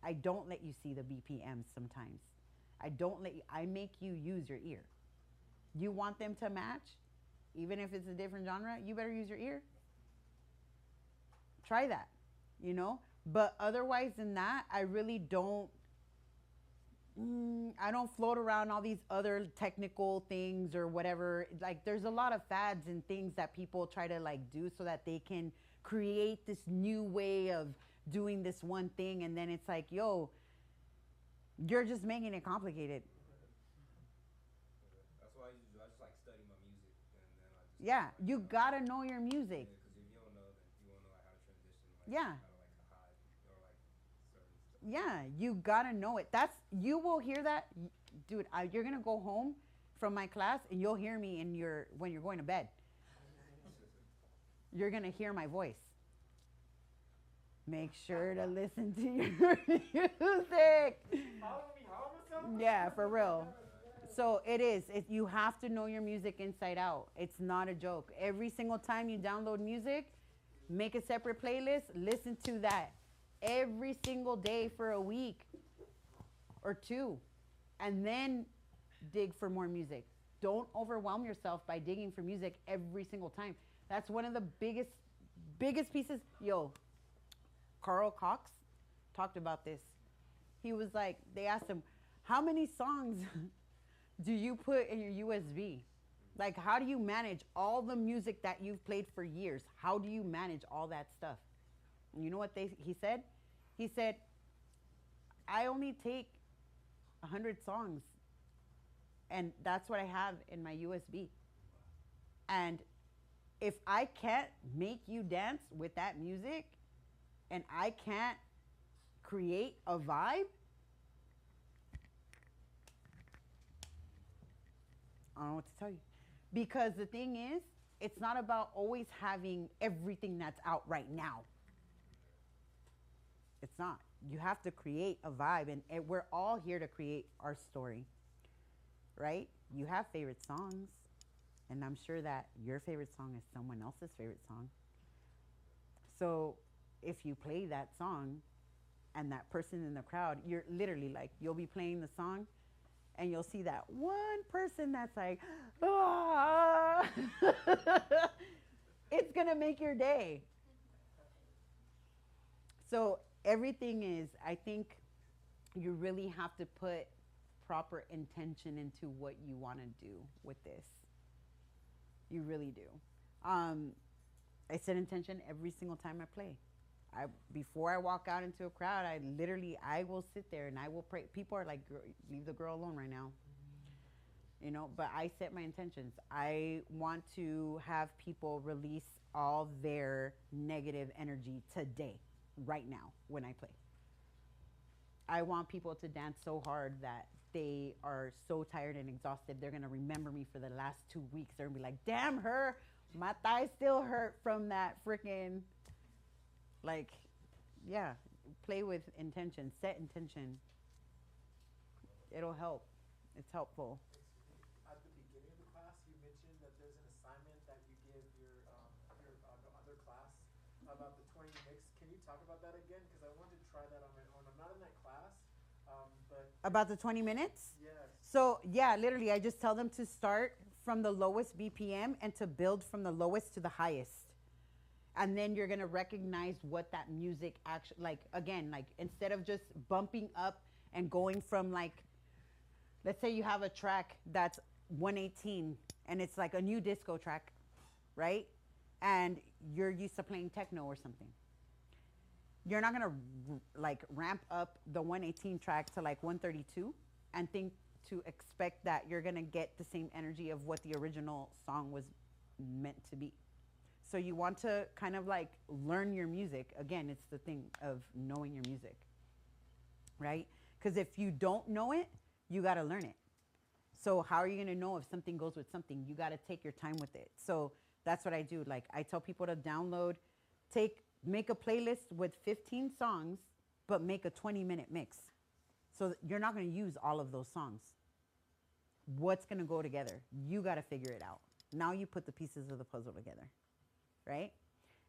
I don't let you see the BPMs sometimes. I make you use your ear. You want them to match, even if it's a different genre, you better use your ear. Try that, you know? But otherwise than that, I really don't, I don't float around all these other technical things or whatever. Like there's a lot of fads and things that people try to like do so that they can create this new way of doing this one thing. And then it's like, yo, you're just making it complicated. That's why I just like study my music, and then I just Yeah, you gotta know your music. because if you don't know, then you won't know like how to transition, like Yeah. how to like hide or like certain stuff. Yeah, you gotta know it. You will hear that, dude. You're gonna go home from my class and you'll hear me when you're going to bed. You're gonna hear my voice. Make sure to listen to your music. Yeah, for real. So it is. You have to know your music inside out. It's not a joke. Every single time you download music, make a separate playlist, listen to that every single day for a week or two, and then dig for more music. Don't overwhelm yourself by digging for music every single time. That's one of the biggest pieces. Yo, Carl Cox talked about this. He was like, they asked him, how many songs do you put in your USB? Like, how do you manage all the music that you've played for years? How do you manage all that stuff? And you know what he said? He said, I only take 100 songs, and that's what I have in my USB. And if I can't make you dance with that music, and I can't create a vibe, I don't know what to tell you. Because the thing is, it's not about always having everything that's out right now. It's not. You have to create a vibe, and we're all here to create our story, right? You have favorite songs, and I'm sure that your favorite song is someone else's favorite song. So if you play that song and that person in the crowd, you're literally like, you'll be playing the song and you'll see that one person that's like, ah. It's going to make your day. So everything is, I think you really have to put proper intention into what you want to do with this. You really do. I set intention every single time I play. Before I walk out into a crowd, I will sit there and I will pray. People are like, leave the girl alone right now. You know, but I set my intentions. I want to have people release all their negative energy today, right now, when I play. I want people to dance so hard that they are so tired and exhausted, they're going to remember me for the last 2 weeks. They're going to be like, damn her, my thighs still hurt from that freaking, like, yeah, play with intention, set intention. It'll help. It's helpful. At the beginning of the class, you mentioned that there's an assignment that you give your other class about the 20 mix. Can you talk about that again? Because I wanted to try that on my own. I'm not in that class, but About the 20 minutes? yes. So, yeah, literally, I just tell them to start from the lowest BPM and to build from the lowest to the highest. And then you're going to recognize what that music actually, like, again, like, instead of just bumping up and going from, like, let's say you have a track that's 118 and it's like a new disco track, right? And you're used to playing techno or something. You're not going to, like, ramp up the 118 track to, like, 132 and think to expect that you're going to get the same energy of what the original song was meant to be. So you want to kind of like learn your music. Again, it's the thing of knowing your music, right? Because if you don't know it, you got to learn it. So how are you going to know if something goes with something? You got to take your time with it. So that's what I do. Like, I tell people to download, make a playlist with 15 songs, but make a 20-minute mix. So you're not going to use all of those songs. What's going to go together? You got to figure it out. Now you put the pieces of the puzzle together, right?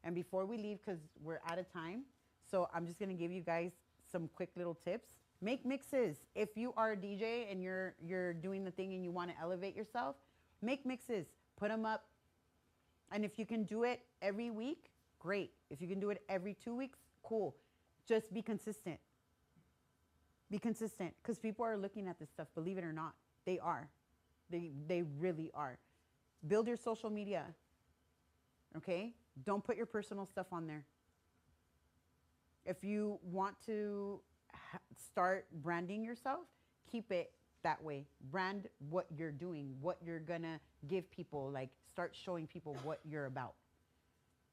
And before we leave, because we're out of time, so I'm just going to give you guys some quick little tips. Make mixes. If you are a DJ and you're doing the thing and you want to elevate yourself, make mixes. Put them up. And if you can do it every week, great. If you can do it every 2 weeks, cool. Just be consistent. Be consistent, because people are looking at this stuff, believe it or not. They are. They really are. Build your social media, okay? Don't put your personal stuff on there. If you want to start branding yourself, keep it that way. Brand what you're doing, what you're gonna give people. Like, start showing people what you're about,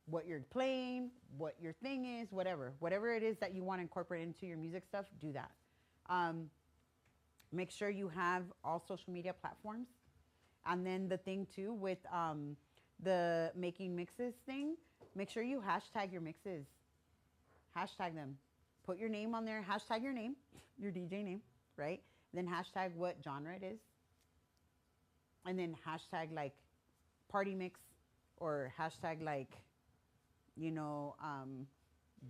what you're playing, what your thing is, whatever. Whatever it is that you want to incorporate into your music stuff, do that. Make sure you have all social media platforms. And then the thing too with the making mixes thing, make sure you hashtag your mixes. Hashtag them. Put your name on there. Hashtag your name, your DJ name, right? Then hashtag what genre it is. And then hashtag like party mix, or hashtag like, you know,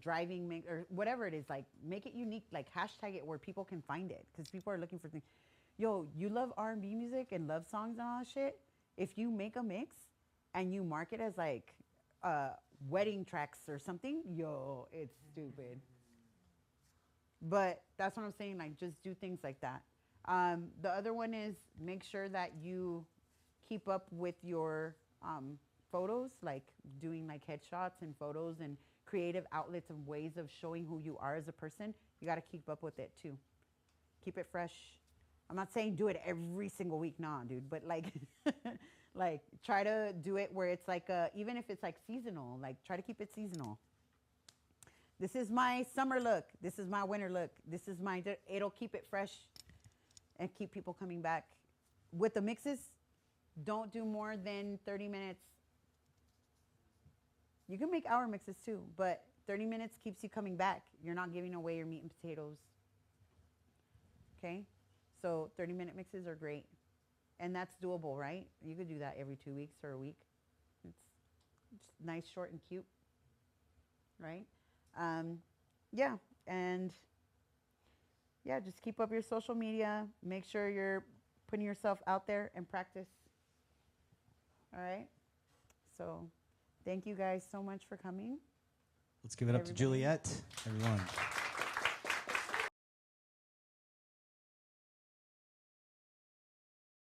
driving mix, or whatever it is. Like, make it unique. Like, hashtag it where people can find it, because people are looking for things. Yo, you love R&B music and love songs and all that shit. If you make a mix and you mark it as like wedding tracks or something, yo, it's stupid. But that's what I'm saying. Like, just do things like that. The other one is make sure that you keep up with your photos, like doing like headshots and photos and creative outlets and ways of showing who you are as a person. You got to keep up with it too. Keep it fresh. I'm not saying do it every single week, nah, dude. But like, like try to do it where it's like even if it's like seasonal, like try to keep it seasonal. This is my summer look. This is my winter look. This is my. It'll keep it fresh, and keep people coming back. With the mixes, don't do more than 30 minutes. You can make hour mixes too, but 30 minutes keeps you coming back. You're not giving away your meat and potatoes. Okay? So 30-minute mixes are great. And that's doable, right? You could do that every 2 weeks or a week. It's nice, short, and cute. Right? Yeah. And yeah, just keep up your social media. Make sure you're putting yourself out there and practice. All right? So thank you guys so much for coming. Let's give it up to Juliet, everyone.